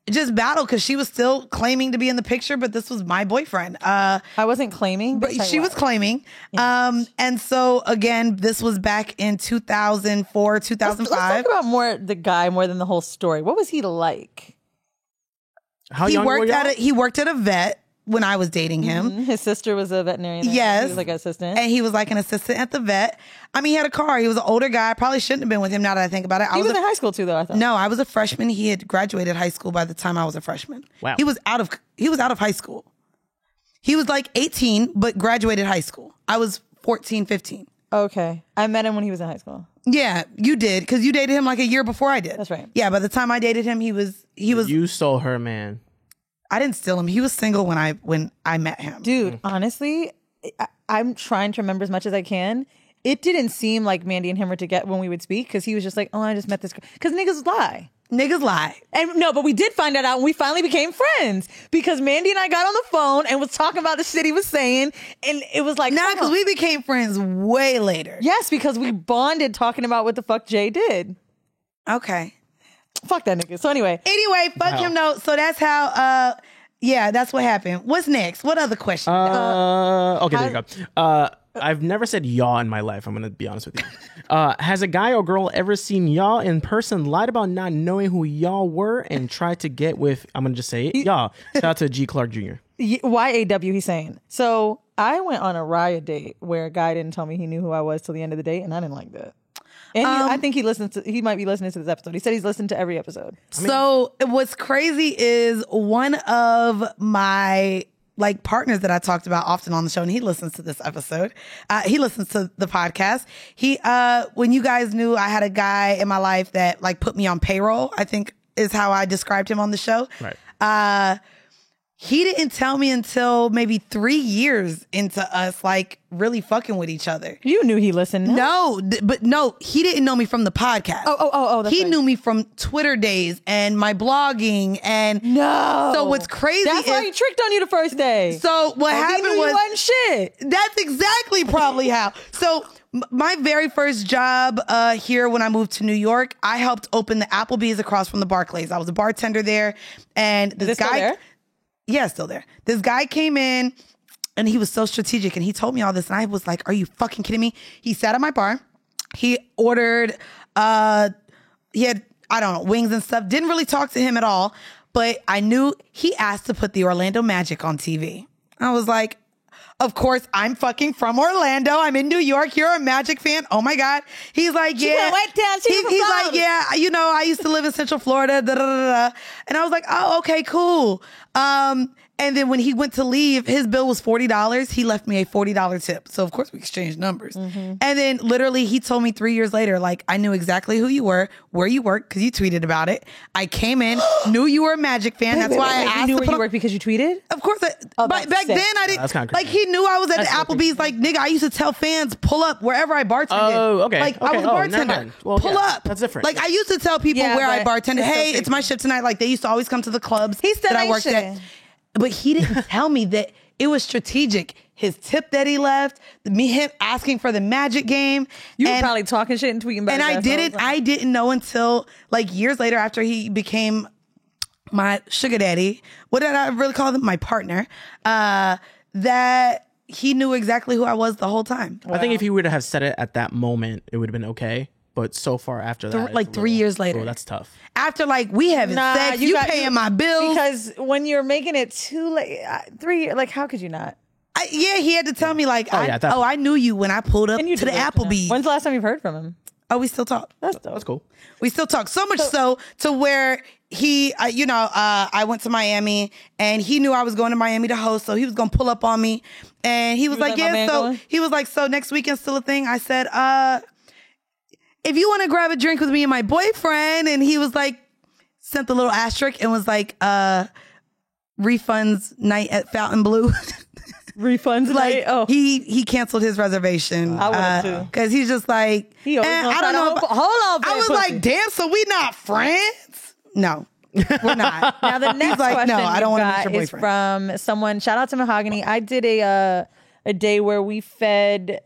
just battle because she was still claiming to be in the picture, but this was my boyfriend. I wasn't claiming, but She was claiming. And so again, this was back in 2004, 2005. Let's talk about the guy more than the whole story. What was he like? How He young were worked y'all? he worked at a vet when I was dating him. His sister was a veterinarian. Yes. He was like an assistant. And he was like an assistant at the vet. I mean, he had a car. He was an older guy. I probably shouldn't have been with him now that I think about it. He was in high school too, though, I thought. No, I was a freshman. He had graduated high school by the time I was a freshman. Wow. He was out of high school. He was like 18, but graduated high school. I was 14, 15. Okay. I met him when he was in high school. Yeah, you did, because you dated him like a year before I did. That's right. Yeah, by the time I dated him, he was. You stole her man. I didn't steal him. He was single when I met him. Dude, honestly, I'm trying to remember as much as I can. It didn't seem like Mandy and him were together when we would speak because he was just like, "Oh, I just met this girl." Because niggas lie. Niggas lie. And no, but we did find that out when we finally became friends because Mandy and I got on the phone and was talking about the shit he was saying. And it was like, Nah, because we became friends way later. yes, because we bonded talking about what the fuck Jay did. Okay. Fuck that nigga. So anyway, Fuck him. No. So that's how. Yeah, that's what happened. What's next? What other question? Okay, there you go. I've never said y'all in my life. I'm gonna be honest with you. Has a guy or girl ever seen y'all in person, lied about not knowing who y'all were, and tried to get with? I'm gonna just say it, y'all. Shout out to G. Clark Jr. YAW, he's saying. So I went on a riot date where a guy didn't tell me he knew who I was till the end of the date, and I didn't like that. And I think he might be listening to this episode. He said he's listened to every episode. So what's crazy is one of my partners that I talked about often on the show, and he listens to this episode. He listens to the podcast. He when you guys knew I had a guy in my life that put me on payroll, I think is how I described him on the show. Right. He didn't tell me until maybe 3 years into us really fucking with each other. You knew he listened. No, but no, he didn't know me from the podcast. Oh, that's he right. knew me from Twitter days and my blogging and No. So what's crazy That's why he tricked on you the first day. So what He happened knew you was wasn't shit. that's exactly probably how. So my very first job here when I moved to New York, I helped open the Applebee's across from the Barclays. I was a bartender there, and this still guy, there? yeah, still there. This guy came in, and he was so strategic, and he told me all this, and I was like, "Are you fucking kidding me?" He sat at my bar. He ordered. He had, I don't know, wings and stuff. Didn't really talk to him at all, but I knew he asked to put the Orlando Magic on TV. I was like, of course, I'm fucking from Orlando. I'm in New York. You're a Magic fan. Oh my God. He's like, yeah. from White Town. She's from He's Florida. like, yeah, I used to live in Central Florida. Da, da, da, da. And I was like, oh, okay, cool. And then when he went to leave, his bill was $40. He left me a $40 tip. So of course we exchanged numbers. And then literally he told me 3 years later, like, I knew exactly who you were, where you worked, because you tweeted about it. I came in, knew you were a Magic fan. That's why I asked. You knew where you worked because you tweeted? Of course. Back sick. then I didn't. That's kinda like creepy. he knew I was at That's the Applebee's. Like, nigga, I used to tell fans, pull up wherever I bartended. Oh, okay. Like I Okay. was a Oh, never bartender. mind. Well, pull yeah, up. that's different. Like I used to tell people Yeah, where I but bartended. it's so Hey, it's my shift tonight. Like they used to always come to the clubs He still that I ain't worked at. shit. But he didn't tell me that it was strategic. His tip that he left, him asking for the Magic game. You were and- probably talking shit and tweeting about and it. I didn't know until like years later after he became my sugar daddy. What did I really call him? My partner. That he knew exactly who I was the whole time. I think if he would have said it at that moment, it would have been okay. But so far after that, Like it's a 3 little- years later. Oh, that's tough. After like we having sex, you paying my bills. Because when you're making it too late, 3 years, like how could you not? Yeah, he had to tell me like, that- I knew you when I pulled up And you to the deserve to know. Applebee's. When's the last time you've heard from him? Oh, we still talk. That's cool. We still talk so much so to where he, I went to Miami and he knew I was going to Miami to host, so he was gonna pull up on me, and he was was like, like, "My "Yeah." man So going?" he was like, "So next weekend's still a thing?" I said, "If you want to grab a drink with me and my boyfriend," and he was like, sent the little asterisk and was like, "Refunds night at Fountain Blue." Refunds, Like oh, he canceled his reservation. I would've too. Because he's just like, He always "Eh, gonna I don't try to know. hold on, I was pussy. like, damn, so we not friends? No, we're not. Now the next like, question no, I don't we've wanna meet got your is boyfriend. from someone. Shout out to Mahogany. I did a day where we fed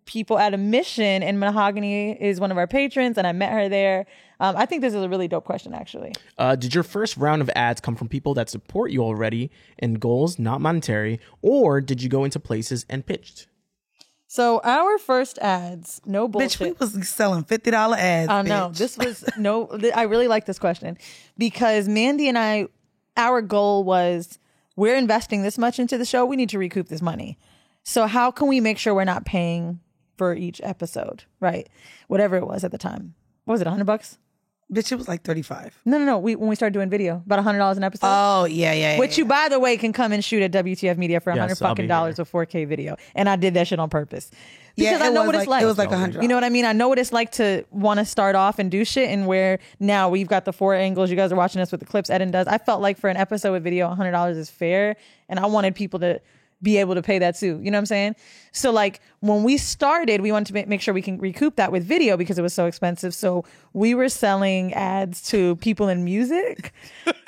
people at a mission, and Mahogany is one of our patrons, and I met her there. I think this is a really dope question, actually. Did your first round of ads come from people that support you already in goals, not monetary, or did you go into places and pitched? So our first ads, no bullshit. Bitch, we was selling $50 ads. I know. bitch. This was I really like this question because Mandy and I, our goal was we're investing this much into the show. We need to recoup this money. So how can we make sure we're not paying for each episode, right? Whatever it was at the time. What was it, $100? Bitch, it was like 35. No. When we started doing video, about $100 an episode. Oh, yeah. Which you, by the way, can come and shoot at WTF Media for Yes, $100 I'll be fucking here. with 4K video. And I did that shit on purpose. Yeah, Because I it know was what it's like. It was like $100. You know what I mean? I know what it's like to want to start off and do shit, and where now we've got the 4 angles. You guys are watching us with the clips Eden does. I felt like for an episode with video, $100 is fair, and I wanted people to be able to pay that too. You know what I'm saying? So like when we started, we wanted to make sure we can recoup that with video because it was so expensive. So we were selling ads to people in music.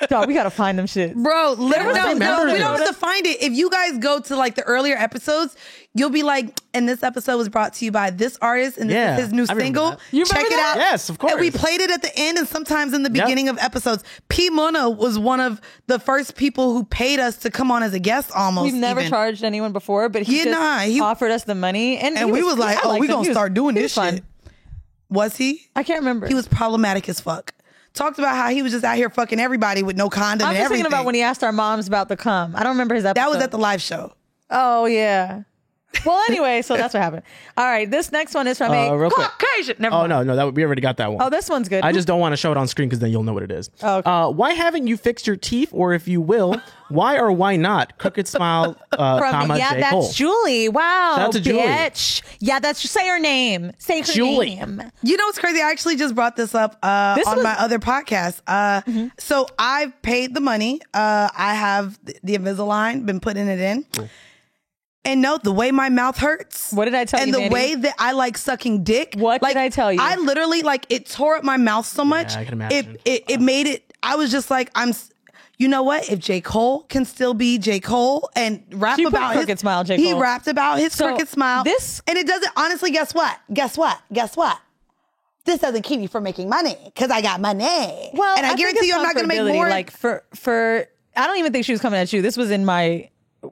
Dog, we got to find them shit. Bro, literally, no, remember we don't this. have to find it. If you guys go to like the earlier episodes, you'll be like, and this episode was brought to you by this artist, and this Yeah, is his new I remember single. that. You Check remember it that? out. Yes, of course. And we played it at the end and sometimes in the beginning of episodes. P. Mona was one of the first people who paid us to come on as a guest almost. We've never even. charged anyone before, but he Yeah, just nah, he- offered us the money, and And he we was like, I oh, liked we him. gonna He was- start doing he this was fun. shit. Was he? I can't remember. He was problematic as fuck. Talked about how he was just out here fucking everybody with no condom I'm and just everything. thinking about when he asked our moms about the cum. I don't remember his episode. that was at the live show. Oh yeah. Well, anyway, so that's what happened. All right, this next one is from a real quick. Caucasian. Never Oh mind. no, we already got that one. Oh, this one's good. I just don't want to show it on screen because then you'll know what it is. Oh, okay. Why haven't you fixed your teeth, or if you will, why or why not? Crooked Smile, comma yeah, J. that's Cole. Julie. Wow, Shout out to Julie. bitch. Yeah, that's say her name. Say her Julie. name. You know what's crazy? I actually just brought this up This on was- my other podcast. So I've paid the money. I have the Invisalign, been putting it in. And no, the way my mouth hurts. What did I tell and you, the Mandy? way that I like sucking dick. What like, did I tell you? I literally like it tore up my mouth so much. I can imagine. It made it. I was just like, you know what? If J. Cole can still be J. Cole and rap She put about Crooked his Smile, J. he Cole. rapped about his So, crooked smile. this- and it doesn't. Honestly, guess what? This doesn't keep me from making money because I got money. Well, and I think guarantee it's you, I'm not going to make comfortability. more. Like for I don't even think she was coming at you. This was in my.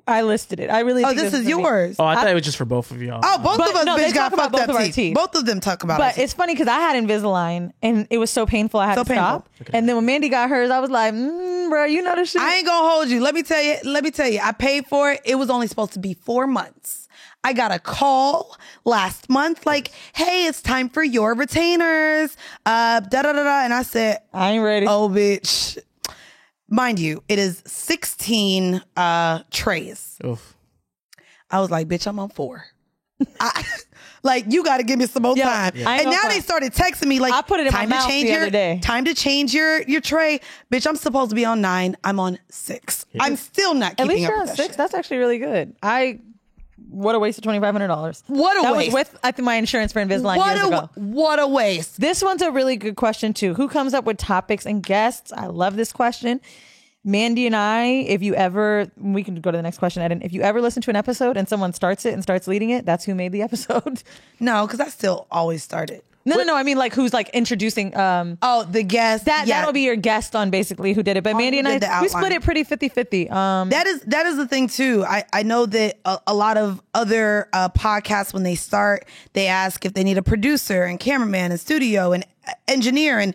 I listed it. I really. Oh, think this is for me. yours. Oh, I thought it was just for both of y'all. Oh, both But of us no, they bitch got talk about fucked both up of our teeth. teeth. Both of them talk about But it. it's funny because I had Invisalign and it was so painful I had So to stop. painful. And then when Mandy got hers, I was like, bro, you know this shit. I ain't gonna hold you. Let me tell you. I paid for it. It was only supposed to be 4 months. I got a call last month, like, hey, it's time for your retainers. And I said, I ain't ready. oh, bitch. mind you, it is 16 trays. Oof. I was like, bitch, I'm on 4. Like, you got to give me some more time. Yeah. And now they started texting me like, I put it in my mouth the other day. Time to change your tray. Bitch, I'm supposed to be on 9. I'm on 6. Yeah. I'm still not keeping At least up you're with on that 6. shit. That's actually really good. What a waste of $2,500. What a that waste. was with, I think, my insurance for Invisalign years ago. What a waste. This one's a really good question, too. Who comes up with topics and guests? I love this question. Mandy and I, we can go to the next question, Eden. If you ever listen to an episode and someone starts it and starts leading it, that's who made the episode. No, because I still always started. No. I mean, like, who's like introducing. The guest. That'll be your guest on basically who did it. But Mandy and I, we split it pretty 50-50. That is the thing too. I know that a lot of other podcasts, when they start, they ask if they need a producer and cameraman and studio and engineer, and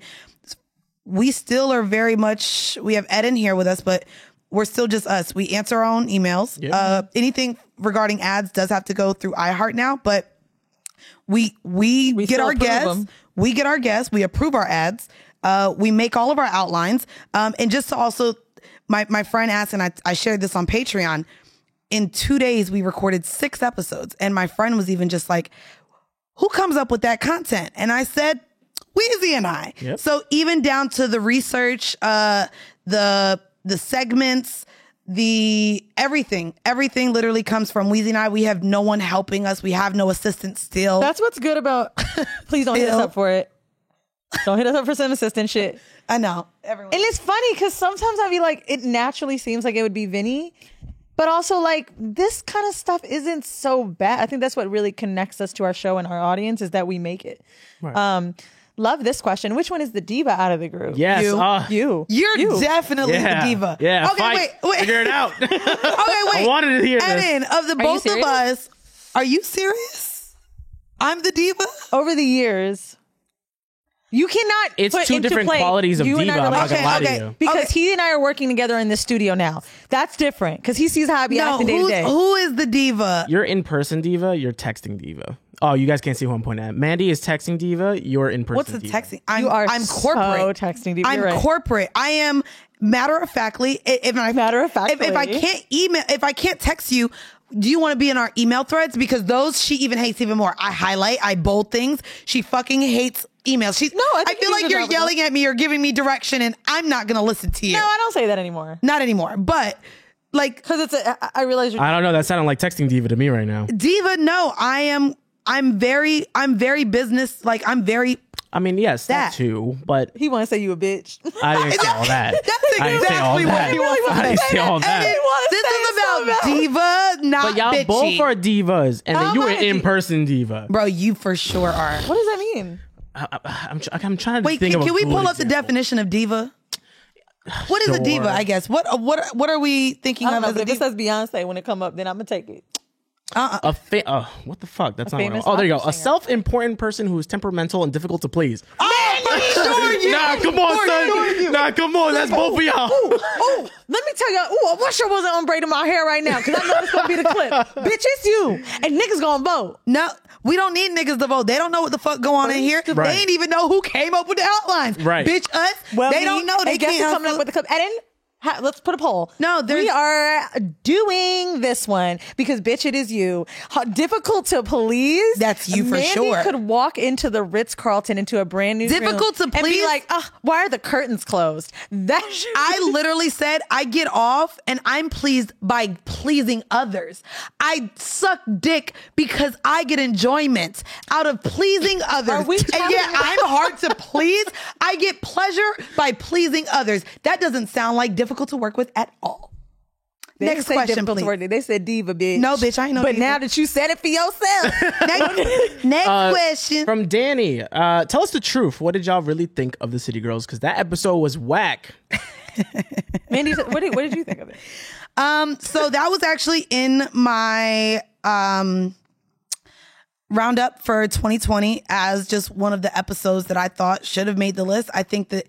we still are very much, we have Eden here with us, but we're still just us. We answer our own emails. Yep. Anything regarding ads does have to go through iHeart now, but we get our guests. We get our guests. We approve our ads. We make all of our outlines. And just to also, my friend asked, and I shared this on Patreon, in 2 days, we recorded 6 episodes. And my friend was even just like, who comes up with that content? And I said, Weezy and I. Yep. So even down to the research, the segments, everything literally comes from Weezy and I. We have no one helping us. We have no assistant still. That's what's good about. Please don't hit us up for it. Don't hit us up for some assistant shit. I know. Everyone. And it's funny because sometimes I'll be like, it naturally seems like it would be Vinny. But also, like, this kind of stuff isn't so bad. I think that's what really connects us to our show and our audience is that we make it. Right. Love this question. Which one is the diva out of the group? Yes. You. You're definitely the diva. Yeah. Okay, wait. Figure it out. Okay, wait. I wanted to hear Eden, this. of the both of us, are you serious? I'm the diva? Over the years, you cannot It's put two into different play qualities of you and diva. I I'm not gonna lie okay. to you. because he and I are working together in the studio now. That's different because he sees how I be acting day to day. Who is the diva? You're in-person diva. You're texting diva. Oh, you guys can't see who I'm pointing at. Mandy is texting diva. You're in-person What's the diva. texting? I'm corporate. So texting diva. I'm You're right. corporate. I am matter of factly. If I can't email, if I can't text you, do you want to be in our email threads? Because those she even hates even more. I highlight, I bold things. She fucking hates emails. I feel like you're yelling at me or giving me direction, and I'm not gonna listen to you. No, I don't say that anymore. Not anymore. But like, because I realize you're. I don't know. That sounded like texting diva to me right now. Diva, no. I'm very business. Like, I'm very. I mean, yes, that too, but he want to say you a bitch. I didn't say all that. That's exactly what he wants to say. I didn't say all that. This is about diva, not But y'all bitchy. both are divas, and then you were in-person diva. Bro, you for sure are. What does that mean? I'm trying to Wait, think of can we pull up example. the definition of diva? What is a diva, I guess? What are we thinking I don't of know, as but a if it diva? says Beyonce when it come up, then I'm gonna take it. What the fuck? That's not what I famous want. Oh, there you go. opera A singer. self-important person who is temperamental and difficult to please. Nah, come on, son. Nah, come on. That's both of y'all. Oh, let me tell y'all. I wish I wasn't unbraiding my hair right now because I know it's gonna be the clip. Bitch, it's you, and niggas gonna vote. No, we don't need niggas to vote. They don't know what the fuck go on in here. Right. They ain't even know who came up with the outlines. Right. Bitch, us. They don't know. They guess can't who's coming up with the clip. Eden, let's put a poll. No, we are doing this one because bitch, it is you. Difficult to please. That's you for Mandy sure. Could walk into the Ritz-Carlton into a brand new Difficult room to and be please? like, why are the curtains closed? I literally said I get off and I'm pleased by pleasing others. I suck dick because I get enjoyment out of pleasing others. Are we And yeah, I'm hard to please. I get pleasure by pleasing others. That doesn't sound like difficult to work with at all. They Next didn't say question, difficult to please. work with. They said diva, bitch. No, bitch, I ain't no But diva. now that you said it for yourself. Next question. From Danny, tell us the truth. What did y'all really think of the City Girls? Because that episode was whack. Mandy, what did you think of it? So that was actually in my roundup for 2020 as just one of the episodes that I thought should have made the list. I think that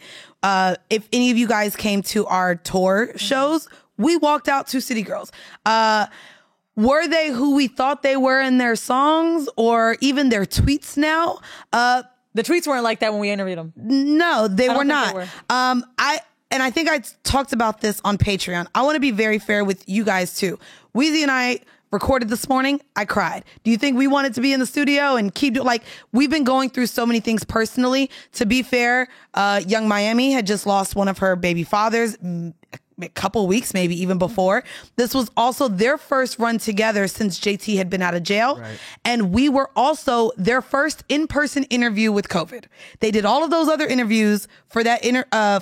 if any of you guys came to our tour shows, we walked out to City Girls. Were they who we thought they were in their songs or even their tweets now? The tweets weren't like that when we interviewed them. No, they were think not. they were. and I think I talked about this on Patreon. I want to be very fair with you guys too. Weezy and I recorded this morning. I cried. Do you think we wanted to be in the studio and keep doing, like, we've been going through so many things personally. To be fair, Young Miami had just lost one of her baby fathers a couple weeks, maybe even before. This was also their first run together since JT had been out of jail. Right. And we were also their first in-person interview with COVID. They did all of those other interviews for that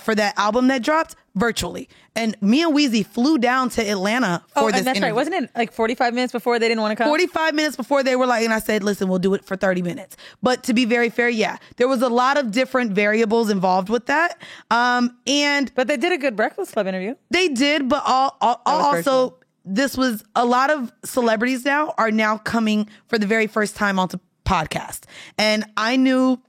for that album that dropped virtually. And me and Weezy flew down to Atlanta for this that's interview. right. Wasn't it like 45 minutes before they didn't want to come? 45 minutes before they were like, and I said, listen, we'll do it for 30 minutes. But to be very fair, yeah, there was a lot of different variables involved with that. But they did a good Breakfast Club interview. They did, but also this was a lot of celebrities are now coming for the very first time onto podcast. And I knew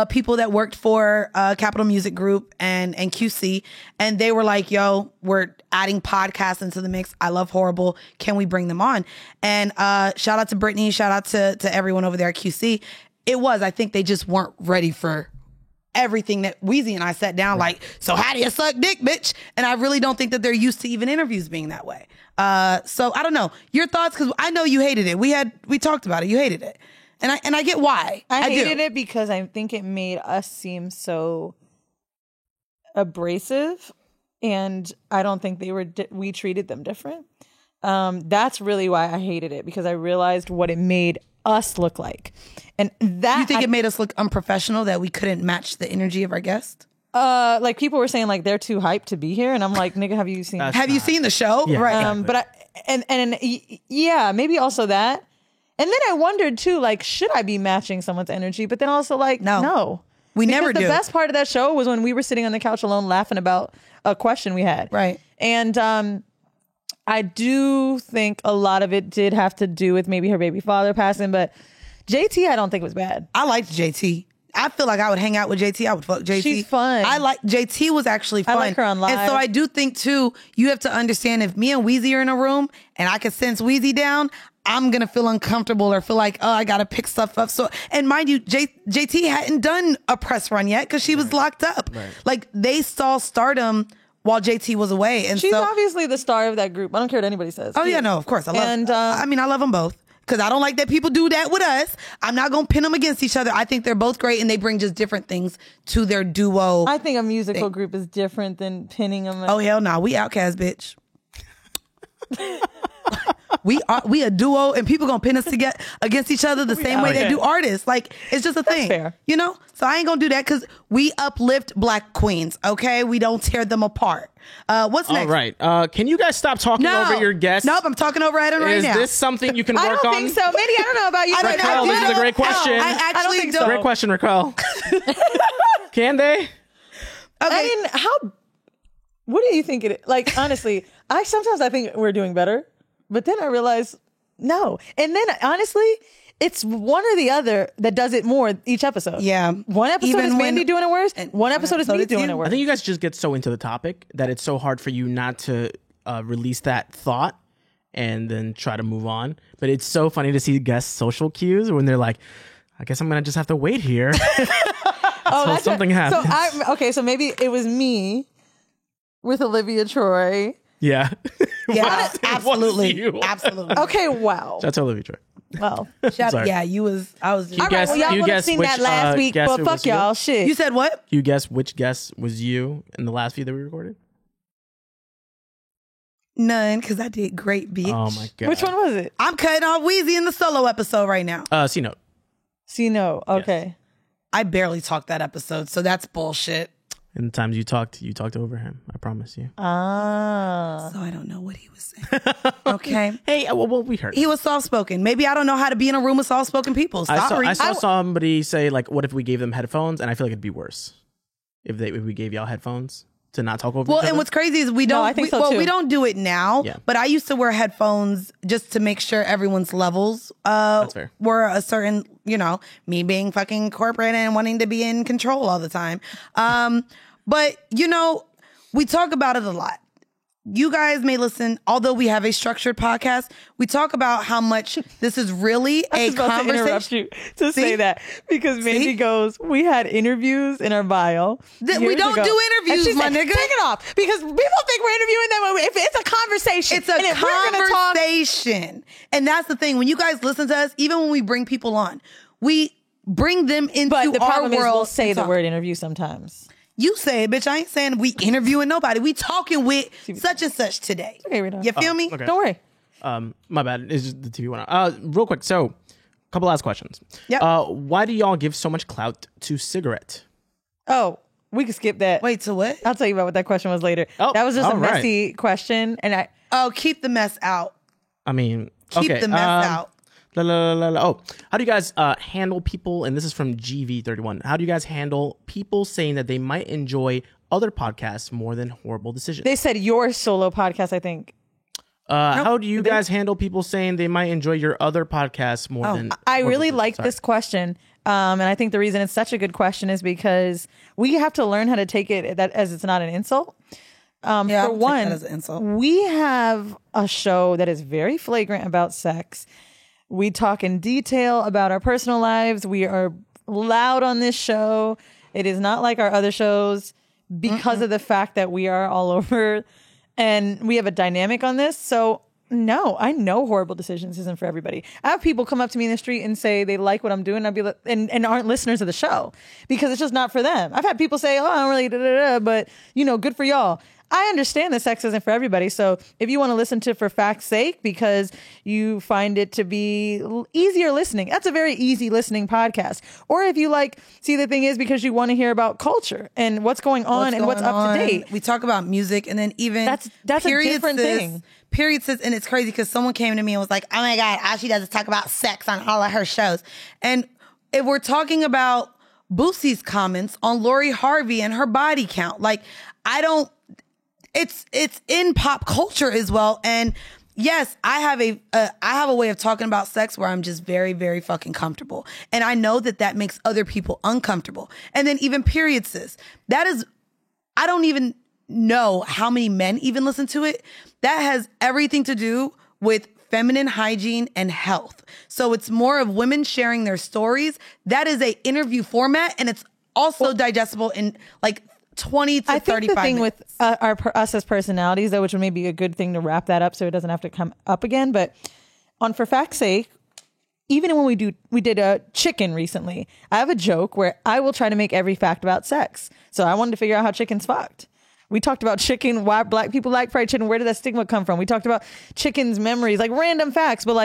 people that worked for Capitol Music Group and QC, and they were like, yo, we're adding podcasts into the mix. I love Horrible. Can we bring them on? And shout out to Brittany, shout out to everyone over there at QC. I think they just weren't ready for everything that Weezy and I sat down like, so how do you suck dick, bitch? And I really don't think that they're used to even interviews being that way. So I don't know. Your thoughts, because I know you hated it. We talked about it. You hated it. And I get why. I hated it because I think it made us seem so abrasive, and I don't think we treated them different. That's really why I hated it, because I realized what it made us look like. And that, you think it made us look unprofessional, that we couldn't match the energy of our guest? Like people were saying like they're too hyped to be here, and I'm like, nigga, have you seen the show? Yeah, right. Exactly. But yeah, maybe also that. And then I wondered too, like, should I be matching someone's energy? But then also like, no. We never do. The best part of that show was when we were sitting on the couch alone laughing about a question we had. Right. And I do think a lot of it did have to do with maybe her baby father passing, but JT I don't think was bad. I liked JT. I feel like I would hang out with JT. I would fuck JT. She's fun. JT was actually fun. I like her on Live. And so I do think too, you have to understand, if me and Weezy are in a room and I can sense Weezy down, I'm going to feel uncomfortable or feel like, oh, I got to pick stuff up. So, and mind you, JT hadn't done a press run yet because she was locked up. Right. Like, they saw stardom while JT was away. And she's obviously the star of that group. I don't care what anybody says. Oh, yeah, no, of course. I love them both. Because I don't like that people do that with us. I'm not going to pin them against each other. I think they're both great, and they bring just different things to their duo. I think a musical group is different than pinning them. Oh, hell no. We Outkast, bitch. We a duo, and people gonna pin us together against each other the same way they do artists. Like, it's just a thing. Fair. You know? So I ain't gonna do that, because we uplift Black queens, okay? We don't tear them apart. What's next? All right. Can you guys stop talking over your guests? Nope, I'm talking over Adam right now. Is this something you can work on? I don't think so. Maybe, I don't know about you. Raquel, this is a great question. I actually don't. Great question, Raquel. Can they? Okay. I mean, what do you think it is? Like, honestly, sometimes I think we're doing better. But then I realized, no. And then, honestly, it's one or the other that does it more each episode. Yeah. One episode is Mandy doing it worse. One episode is me doing it worse. I think you guys just get so into the topic that it's so hard for you not to release that thought and then try to move on. But it's so funny to see guest social cues when they're like, I guess I'm going to just have to wait here. Until something happens. So maybe it was me with Olivia Troy. Yeah. Yeah, absolutely. Absolutely. Okay, wow. That's Olivia Troy. Well, yeah, you was. I was. All right, well, y'all would have seen that last week, but fuck y'all, shit. You said what? You guess which guest was you in the last few that we recorded? None, because I did great, bitch. Oh my god. Which one was it? I'm cutting off Weezy in the solo episode right now. C-Note. C-Note. Okay. Yes. I barely talked that episode, so that's bullshit. And the times you talked over him. I promise you. So I don't know what he was saying. Okay. Hey, well, we heard. He was soft-spoken. Maybe I don't know how to be in a room with soft-spoken people. Sorry. I saw somebody say, like, what if we gave them headphones? And I feel like it'd be worse if we gave y'all headphones to not talk over each other. And what's crazy is we don't. I think so too. We don't do it now. Yeah. But I used to wear headphones just to make sure everyone's levels That's fair. were a certain. Me being fucking corporate and wanting to be in control all the time. But we talk about it a lot. you guys may listen, although we have a structured podcast, we talk about how much this is really a conversation. To interrupt you to say that because Mandy goes, we had interviews in our bio. We don't do interviews, my nigga. Take it off because people think we're interviewing them. If it's a conversation, it's a conversation, and that's the thing. When you guys listen to us, even when we bring people on, we bring them into our world. But the problem is, we'll say the word interview sometimes. You say it, bitch. I ain't saying we interviewing nobody. We talking with such and such today. Okay, you feel me? Okay. Don't worry. My bad. It's just the TV went on. Real quick. So, a couple last questions. Yeah. Why do y'all give so much clout to cigarette? Oh, we can skip that. Wait, to what? I'll tell you about what that question was later. Oh, that was just a messy question, and keep the mess out. I mean, keep the mess out. Oh, how do you guys handle people? And this is from GV31. How do you guys handle people saying that they might enjoy other podcasts more than Horrible Decisions? They said your solo podcast, I think. How do you guys handle people saying they might enjoy your other podcasts more than? I really like this question. And I think the reason it's such a good question is because we have to learn how to take it as it's not an insult. For one, we have a show that is very flagrant about sex. We talk in detail about our personal lives. We are loud on this show. It is not like our other shows because of the fact that we are all over and we have a dynamic on this. So no, I know Horrible Decisions isn't for everybody. I have people come up to me in the street and say they like what I'm doing. I'd be like, and aren't listeners of the show because it's just not for them. I've had people say, oh, I don't really, but good for y'all. I understand that sex isn't for everybody. So if you want to listen to For Fact's Sake because you find it to be easier listening, that's a very easy listening podcast. Or if you see, the thing is because you want to hear about culture and what's going on and what's up to date. We talk about music and then even that's a different thing. Period sis, and it's crazy because someone came to me and was like, oh my God, all she does is talk about sex on all of her shows. And if we're talking about Boosie's comments on Lori Harvey and her body count, it's in pop culture as well. And yes, I have a way of talking about sex where I'm just very, very fucking comfortable. And I know that makes other people uncomfortable. And then even period sis, I don't even know how many men even listen to it. That has everything to do with feminine hygiene and health. So it's more of women sharing their stories. That is a interview format and it's also digestible in 20 to 35 minutes. I think the thing with us as personalities, though, which would maybe be a good thing to wrap that up so it doesn't have to come up again, but on For Fact's Sake, even when we did a chicken recently, I have a joke where I will try to make every fact about sex. So I wanted to figure out how chicken's fucked. We talked about chicken, why black people like fried chicken, where did that stigma come from? We talked about chicken's memories, random facts, but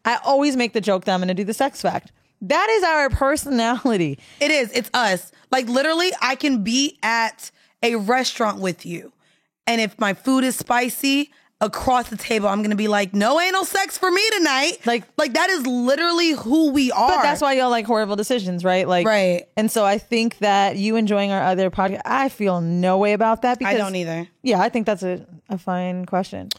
I always make the joke that I'm going to do the sex fact. That is our personality. It is. It's us. Literally, I can be at a restaurant with you. And if my food is spicy, across the table, I'm going to be like, no anal sex for me tonight. Like that is literally who we are. But that's why y'all like Horrible Decisions, right? Right. And so I think that you enjoying our other podcast, I feel no way about that. Because I don't either. Yeah, I think that's a fine question.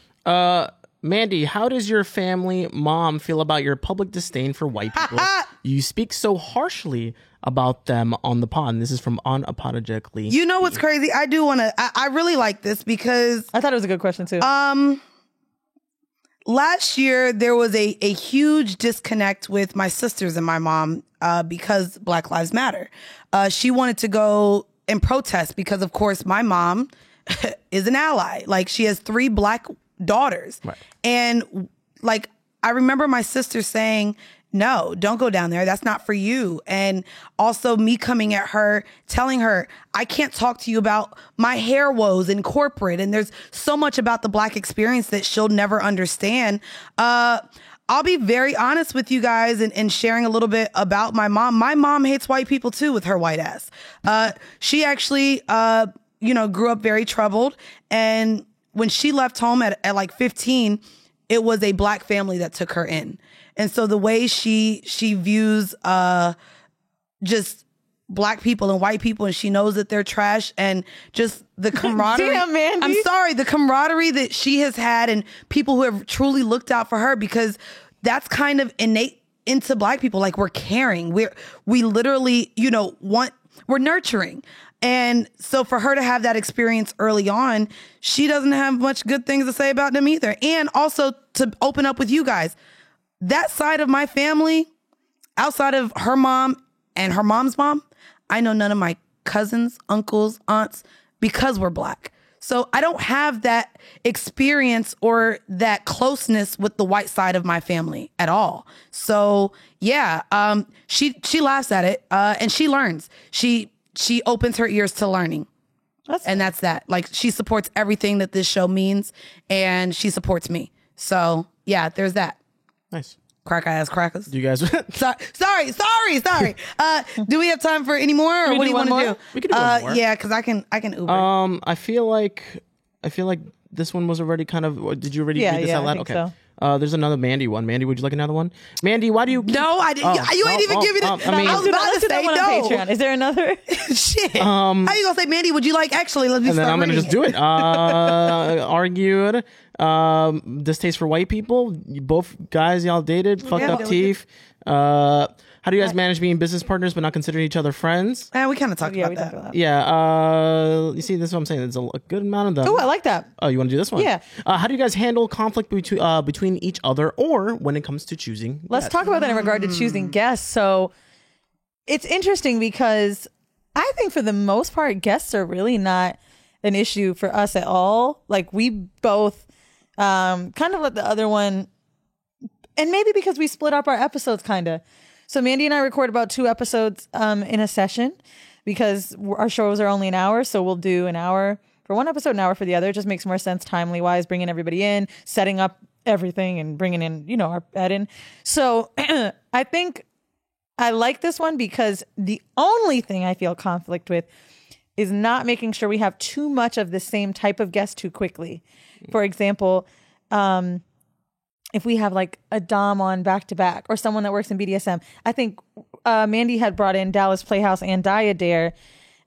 Mandy, how does your family mom feel about your public disdain for white people? You speak so harshly about them on the pod. And this is from Unapologetically. You know what's crazy? I do want to, I really like this because I thought it was a good question too. Last year there was a huge disconnect with my sisters and my mom because Black Lives Matter. She wanted to go and protest because of course my mom is an ally. She has 3 black daughters. Right. And I remember my sister saying, no, don't go down there. That's not for you. And also me coming at her, telling her, I can't talk to you about my hair woes in corporate. And there's so much about the Black experience that she'll never understand. I'll be very honest with you guys and sharing a little bit about my mom. My mom hates white people too with her white ass. She actually, grew up very troubled. And when she left home at 15, it was a Black family that took her in. And so the way she views just Black people and white people, and she knows that they're trash, and just the camaraderie. Damn, Mandy. I'm sorry, the camaraderie that she has had and people who have truly looked out for her, because that's kind of innate into Black people. We're caring. We literally, want we're nurturing. And so for her to have that experience early on, she doesn't have much good things to say about them either. And also to open up with you guys, that side of my family, outside of her mom and her mom's mom, I know none of my cousins, uncles, aunts, because we're Black. So I don't have that experience or that closeness with the white side of my family at all. So yeah, she laughs at it and she learns. She opens her ears to learning. That's that. Like, she supports everything that this show means, and she supports me. So yeah, there's that. Nice. Crack ass crackers. Do you guys? Sorry. Do we have time for any more, or what do you want to do? We can do one more. Yeah, because I can Uber. I feel like this one was already kind of. Did you already read this out loud? I think so. There's another Mandy one. Mandy, would you like another one? Mandy, why do you? No, I didn't. You ain't even give me the. I mean, I was about Let's to do that say one no. on Patreon. Is there another? Shit. How you gonna say, Mandy? Would you like? Actually, let me. And then start I'm gonna reading just do it. Argued. Distaste for white people. Both guys y'all dated. Fucked up teeth. How do you guys manage being business partners but not considering each other friends? We kind of talked about that. Yeah. You see, this is what I'm saying. There's a good amount of them. Oh, I like that. Oh, you want to do this one? Yeah. How do you guys handle conflict between each other, or when it comes to choosing? Let's talk about that in regard to choosing guests. So it's interesting because I think for the most part, guests are really not an issue for us at all. Like, we both kind of let the other one, and maybe because we split up our episodes kind of. So Mandy and I record about 2 episodes in a session because our shows are only an hour. So we'll do an hour for one episode, an hour for the other. It just makes more sense timely wise, bringing everybody in, setting up everything and bringing in, our ed in. So I think I like this one because the only thing I feel conflict with is not making sure we have too much of the same type of guest too quickly. For example, if we have like a dom on back to back or someone that works in BDSM, I think Mandy had brought in Dallas Playhouse and Daya Dare,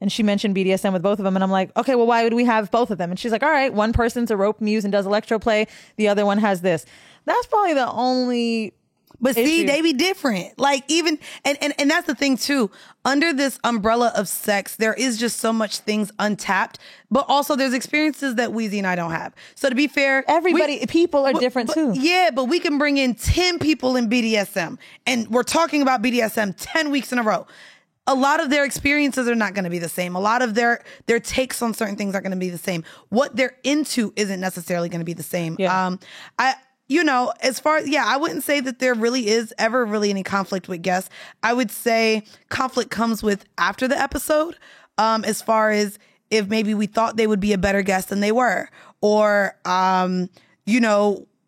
and she mentioned BDSM with both of them. And I'm like, okay, well, why would we have both of them? And she's like, all right, one person's a rope muse and does electro play. The other one has this. That's probably the only. But see, they be different. Like, even, and that's the thing too. Under this umbrella of sex, there is just so much things untapped, but also there's experiences that Weezy and I don't have. So to be fair, people are different too. Yeah, but we can bring in 10 people in BDSM, and we're talking about BDSM 10 weeks in a row. A lot of their experiences are not going to be the same. A lot of their takes on certain things are going to be the same. What they're into isn't necessarily going to be the same. Yeah. As far as, I wouldn't say that there really is ever really any conflict with guests. I would say conflict comes with after the episode, as far as if maybe we thought they would be a better guest than they were, or,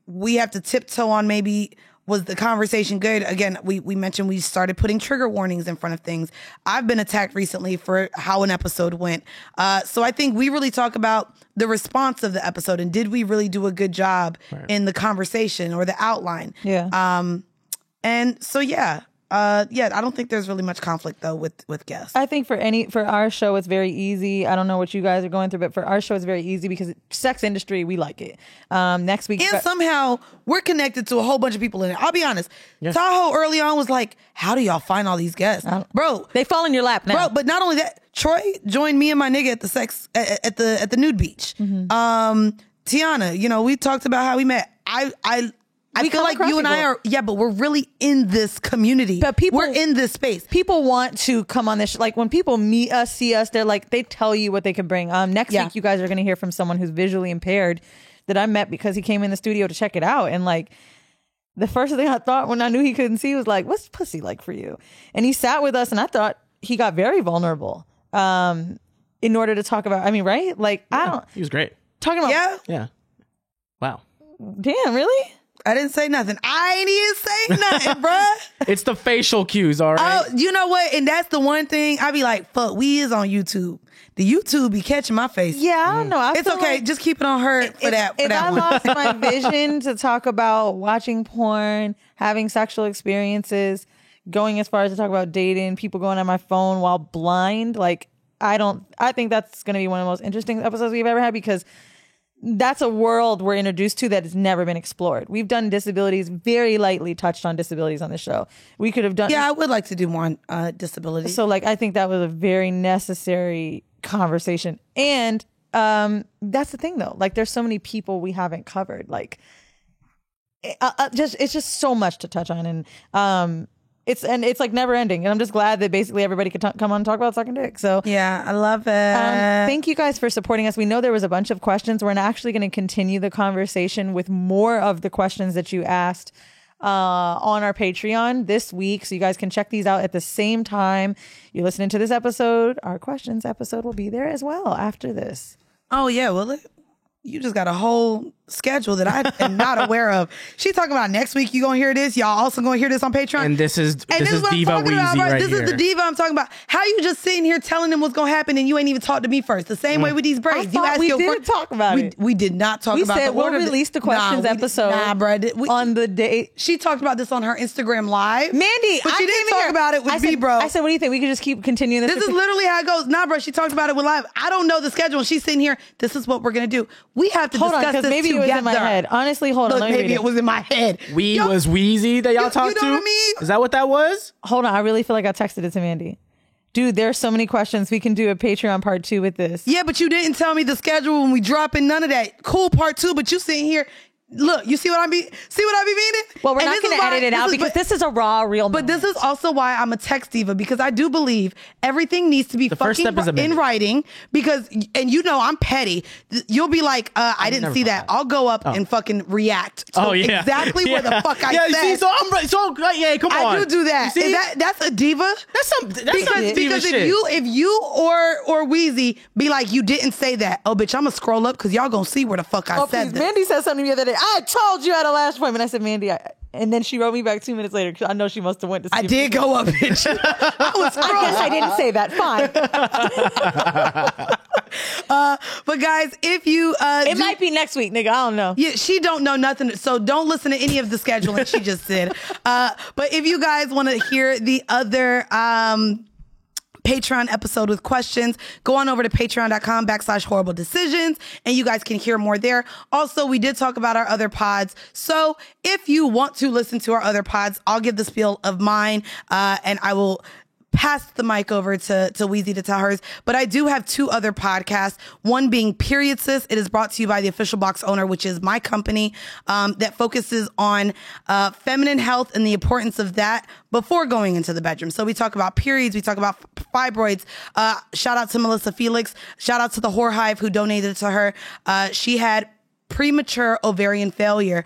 we have to tiptoe on maybe, was the conversation good? Again, we mentioned we started putting trigger warnings in front of things. I've been attacked recently for how an episode went. So I think we really talk about the response of the episode and did we really do a good job in the conversation or the outline? Yeah. And so, I don't think there's really much conflict though with guests. I think for our show, it's very easy. I don't know what you guys are going through, but for our show, it's very easy because sex industry, we like it. Next week. And somehow we're connected to a whole bunch of people in it. I'll be honest. Yeah. Tahoe early on was like, how do y'all find all these guests? Bro. They fall in your lap now. Bro, but not only that, Troy joined me and my nigga at the nude beach. Mm-hmm. Tiana, we talked about how we met. I feel like you and I are, but we're really in this community. But we're in this space. People want to come on this. Like when people meet us, see us, they're like, they tell you what they can bring. Next week, you guys are going to hear from someone who's visually impaired that I met because he came in the studio to check it out. And like, the first thing I thought when I knew he couldn't see was like, what's pussy like for you? And he sat with us and I thought he got very vulnerable in order to talk about, right? Like, He was great. Talking about. Yeah. Wow. Damn, really? I didn't say nothing. I ain't even say nothing, bruh. It's the facial cues, all right? Oh, you know what? And that's the one thing I be like, fuck, we is on YouTube. The YouTube be catching my face. Yeah, I don't know. It's okay. Just keep it on her for that If I one. lost my vision to talk about watching porn, having sexual experiences, going as far as to talk about dating, people going on my phone while blind, like, I think that's going to be one of the most interesting episodes we've ever had because that's a world we're introduced to that has never been explored. We've done disabilities, very lightly touched on disabilities on the show. We could have done. Yeah, I would like to do more on disability. So like, I think that was a very necessary conversation. And that's the thing though. Like there's so many people we haven't covered. Like it's just so much to touch on. And it's like never ending. And I'm just glad that basically everybody could come on and talk about sucking dick. So yeah, I love it. Thank you guys for supporting us. We know there was a bunch of questions. We're actually going to continue the conversation with more of the questions that you asked on our Patreon this week. So you guys can check these out at the same time you're listening to this episode. Our questions episode will be there as well after this. Oh yeah, well, you just got a whole schedule that I am not aware of. She's talking about next week. You gonna hear this? Y'all also gonna hear this on Patreon. And this is what Diva I'm talking about, Weezy right This here. is the diva I'm talking about. How you just sitting here telling them what's gonna happen and you ain't even talked to me first? The same way with these braids. I thought we did talk about it. We did not talk about. We said the we'll order. release the questions episode. On the day she talked about this on her Instagram live. Mandy, but she didn't talk about it with me, bro. I said, what do you think? We could just keep continuing this. This is literally how it goes. Nah, bro. She talked about it with live. I don't know the schedule. And she's sitting here. This is what we're gonna do. We have to discuss this maybe together. It was in my head. Honestly, hold on. Maybe it was in my head. Was Weezy that y'all talked to? You know what I mean? Is that what that was? Hold on. I really feel like I texted it to Mandy. Dude, there's so many questions. We can do a Patreon part 2 with this. Yeah, but you didn't tell me the schedule when we drop in none of that. Cool part 2, but you sitting here. Look, you see what I be meaning? Well, we're not going to edit it out because this is a raw, real moment. But this is also why I'm a text diva, because I do believe everything needs to be fucking in writing, because, and you know, I'm petty. You'll be like, I didn't see that. I'll go up and fucking react to exactly where the fuck I said. See, so come on. I do that. That's a diva. That's diva because shit. if you or Weezy be like, you didn't say that, oh bitch, I'm gonna scroll up because y'all gonna see where the fuck I said that. Mandy said something the other day. I told you at a last appointment. I said, Mandy, and then she wrote me back 2 minutes later because I know she must have went to see. I did go up, bitch. I guess I didn't say that. Fine. But guys, if you it might be next week, nigga. I don't know. Yeah, she don't know nothing, so don't listen to any of the scheduling she just did. But if you guys want to hear the other Patreon episode with questions, go on over to patreon.com/horrible decisions and you guys can hear more there. Also, we did talk about our other pods. So if you want to listen to our other pods, I'll give the spiel of mine and I will pass the mic over to Weezy to tell hers. But I do have 2 other podcasts, one being Period Sis. It is brought to you by the Official Box Owner, which is my company that focuses on feminine health and the importance of that before going into the bedroom. So we talk about periods, we talk about fibroids. Shout out to Melissa Felix. Shout out to the Whore Hive who donated to her. She had premature ovarian failure.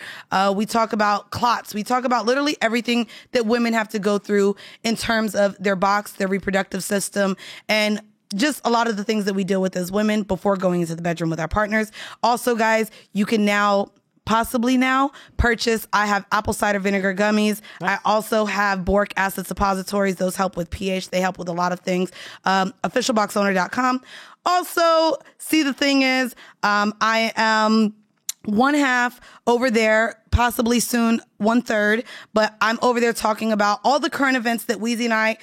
We talk about clots. We talk about literally everything that women have to go through in terms of their box, their reproductive system, and just a lot of the things that we deal with as women before going into the bedroom with our partners. Also, guys, you can possibly now purchase. I have apple cider vinegar gummies. Nice. I also have boric acid suppositories. Those help with pH. They help with a lot of things. Officialboxowner.com. Also, see, the thing is, I am 1/2 over there, possibly soon 1/3, but I'm over there talking about all the current events that Weezy and I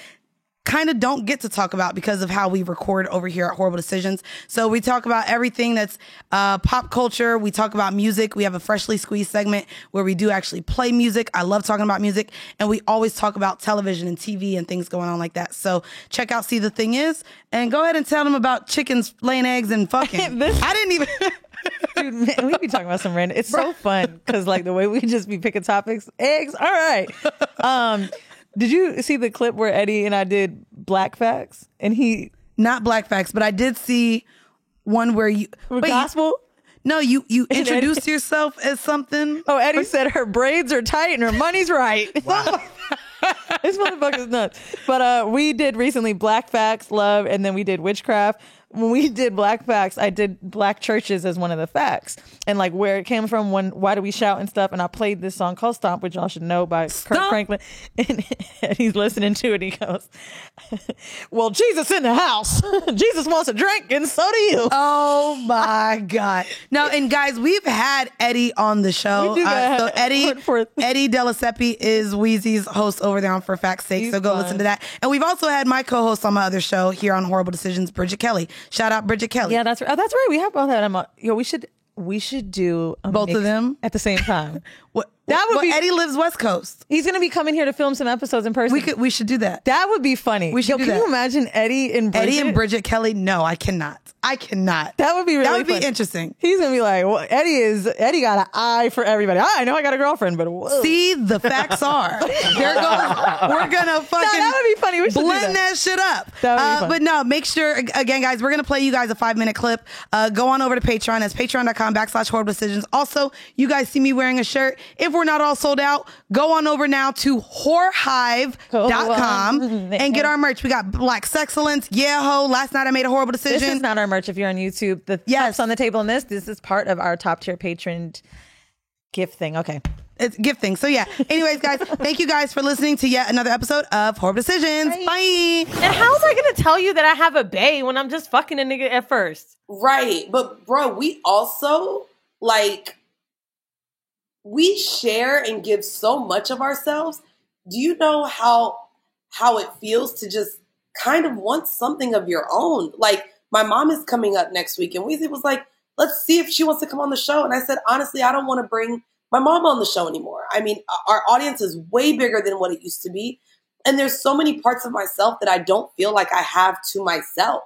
kind of don't get to talk about because of how we record over here at Horrible Decisions. So we talk about everything that's pop culture. We talk about music. We have a Freshly Squeezed segment where we do actually play music. I love talking about music. And we always talk about television and TV and things going on like that. So check out See the Thing Is and go ahead and tell them about chickens laying eggs and fucking. I didn't even... Dude, man, we be talking about some random. It's so fun because like the way we just be picking topics. Eggs, all right. Did you see the clip where Eddie and I did Black Facts? And he not Black Facts, but I did see one where you gospel. You introduced yourself as something. Oh, Eddie said her braids are tight and her money's right. Wow. This motherfucker's nuts. But we did recently Black Facts, Love, and then we did Witchcraft. When we did Black Facts, I did Black churches as one of the facts and like where it came from, why do we shout and stuff. And I played this song called Stomp, which y'all should know, by Kirk Franklin. And he's listening to it. He goes, well, Jesus in the house. Jesus wants a drink and so do you. Oh my God. No, and guys, we've had Eddie on the show. So Eddie Delaseppe is Weezy's host over there on For Fact's Sake. So go listen to that. And we've also had my co-host on my other show here on Horrible Decisions, Bridget Kelly. Shout out Bridget Kelly. Yeah, that's right. Oh, that's right. We have both had him on. We should we should do both of them at the same time. That would be. Eddie lives West Coast. He's going to be coming here to film some episodes in person. We should do that. That would be funny. We should do can that. you imagine Eddie and Bridget Kelly? No, I cannot. That would be really That would funny. be interesting. He's going to be like, well, Eddie got an eye for everybody. I know I got a girlfriend, but whoa. See, the facts are. We're gonna fucking that would be funny. We should blend that shit up. But no, make sure, again, guys, we're gonna play you guys a 5-minute clip. Go on over to Patreon. That's patreon.com/horrible decisions. Also, you guys see me wearing a shirt. If we're not all sold out, go on over now to whorehive.com and get our merch. We got Black Sexcellence, Yeah Ho, Last Night I Made a Horrible Decision. This is not our merch if you're on YouTube. The cups on the table in this is part of our top tier patron gift thing. Okay. It's gift thing. So yeah. Anyways, guys, thank you guys for listening to yet another episode of Horrible Decisions. Bye. And how was I going to tell you that I have a bae when I'm just fucking a nigga at first? Right. But bro, we also we share and give so much of ourselves. Do you know how it feels to just kind of want something of your own? Like, my mom is coming up next week, and Weezy was like, let's see if she wants to come on the show. And I said, honestly, I don't want to bring my mom on the show anymore. I mean, our audience is way bigger than what it used to be. And there's so many parts of myself that I don't feel like I have to myself.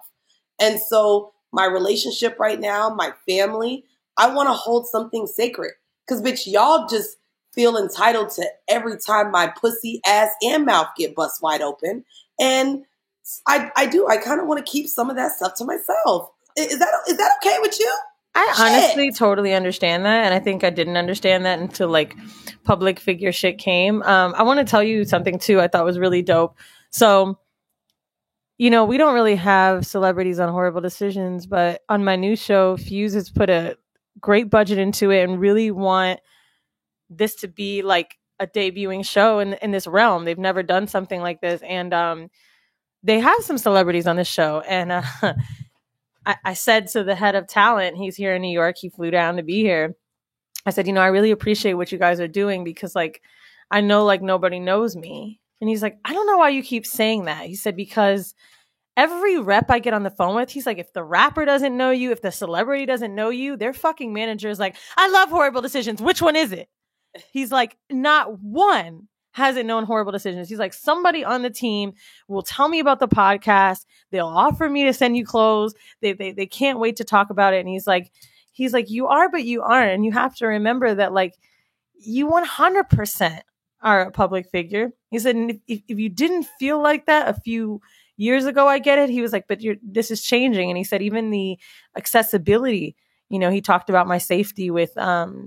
And so my relationship right now, my family, I want to hold something sacred. Because, bitch, y'all just feel entitled to every time my pussy, ass, and mouth get bust wide open. And I do. I kind of want to keep some of that stuff to myself. Is that okay with you? I honestly totally understand that. And I think I didn't understand that until like public figure shit came. I want to tell you something too I thought was really dope. So, we don't really have celebrities on Horrible Decisions, but on my new show, Fuse has put a great budget into it and really want this to be like a debuting show in this realm. They've never done something like this. And they have some celebrities on this show. And I said to the head of talent, he's here in New York, he flew down to be here. I said, I really appreciate what you guys are doing because like, I know like nobody knows me. And he's like, I don't know why you keep saying that. He said, because every rep I get on the phone with, he's like, if the rapper doesn't know you, if the celebrity doesn't know you, their fucking manager is like, I love Horrible Decisions. Which one is it? He's like, not one hasn't known Horrible Decisions. He's like, somebody on the team will tell me about the podcast. They'll offer me to send you clothes. They can't wait to talk about it. And he's like, you are, but you aren't. And you have to remember that like you 100% are a public figure. He said, and if you didn't feel like that a few years ago, I get it. He was like, but this is changing. And he said, even the accessibility, he talked about my safety with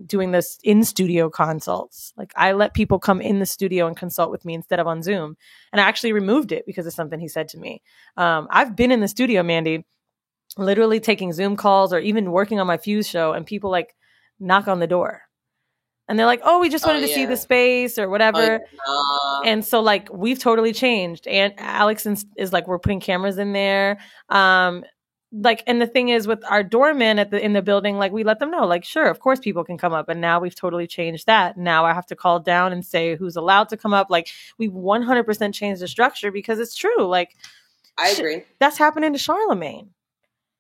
doing this in-studio consults. Like I let people come in the studio and consult with me instead of on Zoom. And I actually removed it because of something he said to me. I've been in the studio, Mandy, literally taking Zoom calls or even working on my Fuse show, and people like knock on the door. And they're like, oh, we just wanted to see the space or whatever. And so like we've totally changed. And Alex is like, we're putting cameras in there. And the thing is with our doorman in the building, like we let them know, like, sure, of course people can come up. And now we've totally changed that. Now I have to call down and say who's allowed to come up. Like we've 100% changed the structure because it's true. Like I agree. That's happening to Charlemagne.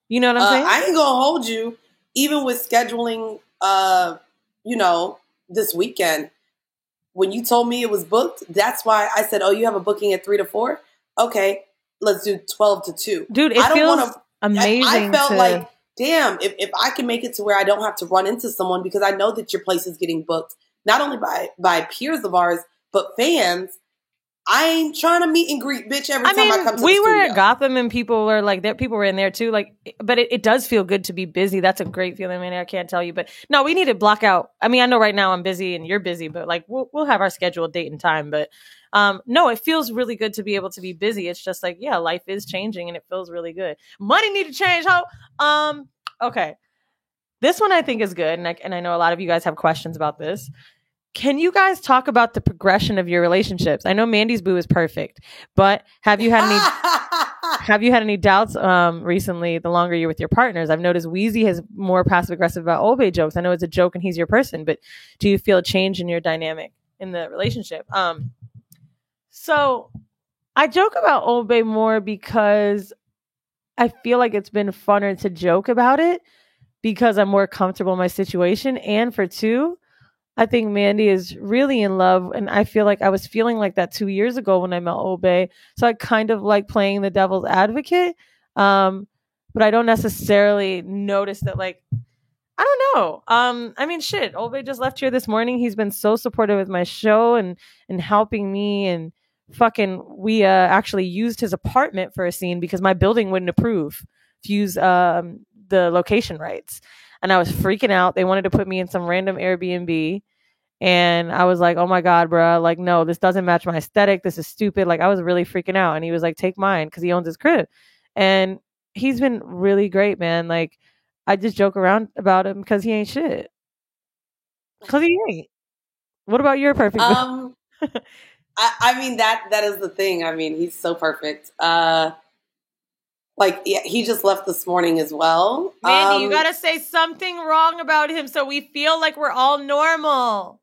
You know what I'm saying? I ain't gonna hold you, even with scheduling, this weekend. When you told me it was booked, that's why I said, oh, you have a booking at 3 to 4? Okay, let's do 12 to 2. Dude, it feels amazing. I felt like, damn, if I can make it to where I don't have to run into someone, because I know that your place is getting booked, not only by peers of ours, but fans. I ain't trying to meet and greet, bitch, every time I come to the studio. We were at Gotham and people were like, people were in there too. Like, but it does feel good to be busy. That's a great feeling, man. I can't tell you, but no, we need to block out. I mean, I know right now I'm busy and you're busy, but like we'll have our scheduled date and time. But no, it feels really good to be able to be busy. It's just like, yeah, life is changing and it feels really good. Money need to change, ho. Okay. This one I think is good. And I know a lot of you guys have questions about this. Can you guys talk about the progression of your relationships? I know Mandy's boo is perfect, but have you had any doubts recently the longer you're with your partners? I've noticed Weezy is more passive aggressive about Obey jokes. I know it's a joke and he's your person, but do you feel a change in your dynamic in the relationship? So I joke about Obey more because I feel like it's been funner to joke about it because I'm more comfortable in my situation. And for two, I think Mandy is really in love. And I feel like I was feeling like that 2 years ago when I met Obey. So I kind of like playing the devil's advocate. But I don't necessarily notice that, like, I don't know. I mean, shit, Obey just left here this morning. He's been so supportive with my show and helping me, and fucking, we actually used his apartment for a scene because my building wouldn't approve to use the location rights. And I was freaking out. They wanted to put me in some random Airbnb. And I was like, oh my God, bro. Like, no, this doesn't match my aesthetic. This is stupid. Like, I was really freaking out. And he was like, take mine, because he owns his crib. And he's been really great, man. Like, I just joke around about him because he ain't shit. Because he ain't. What about your perfect? I mean, that is the thing. I mean, he's so perfect. Like, yeah, he just left this morning as well. Mandy, you gotta say something wrong about him so we feel like we're all normal.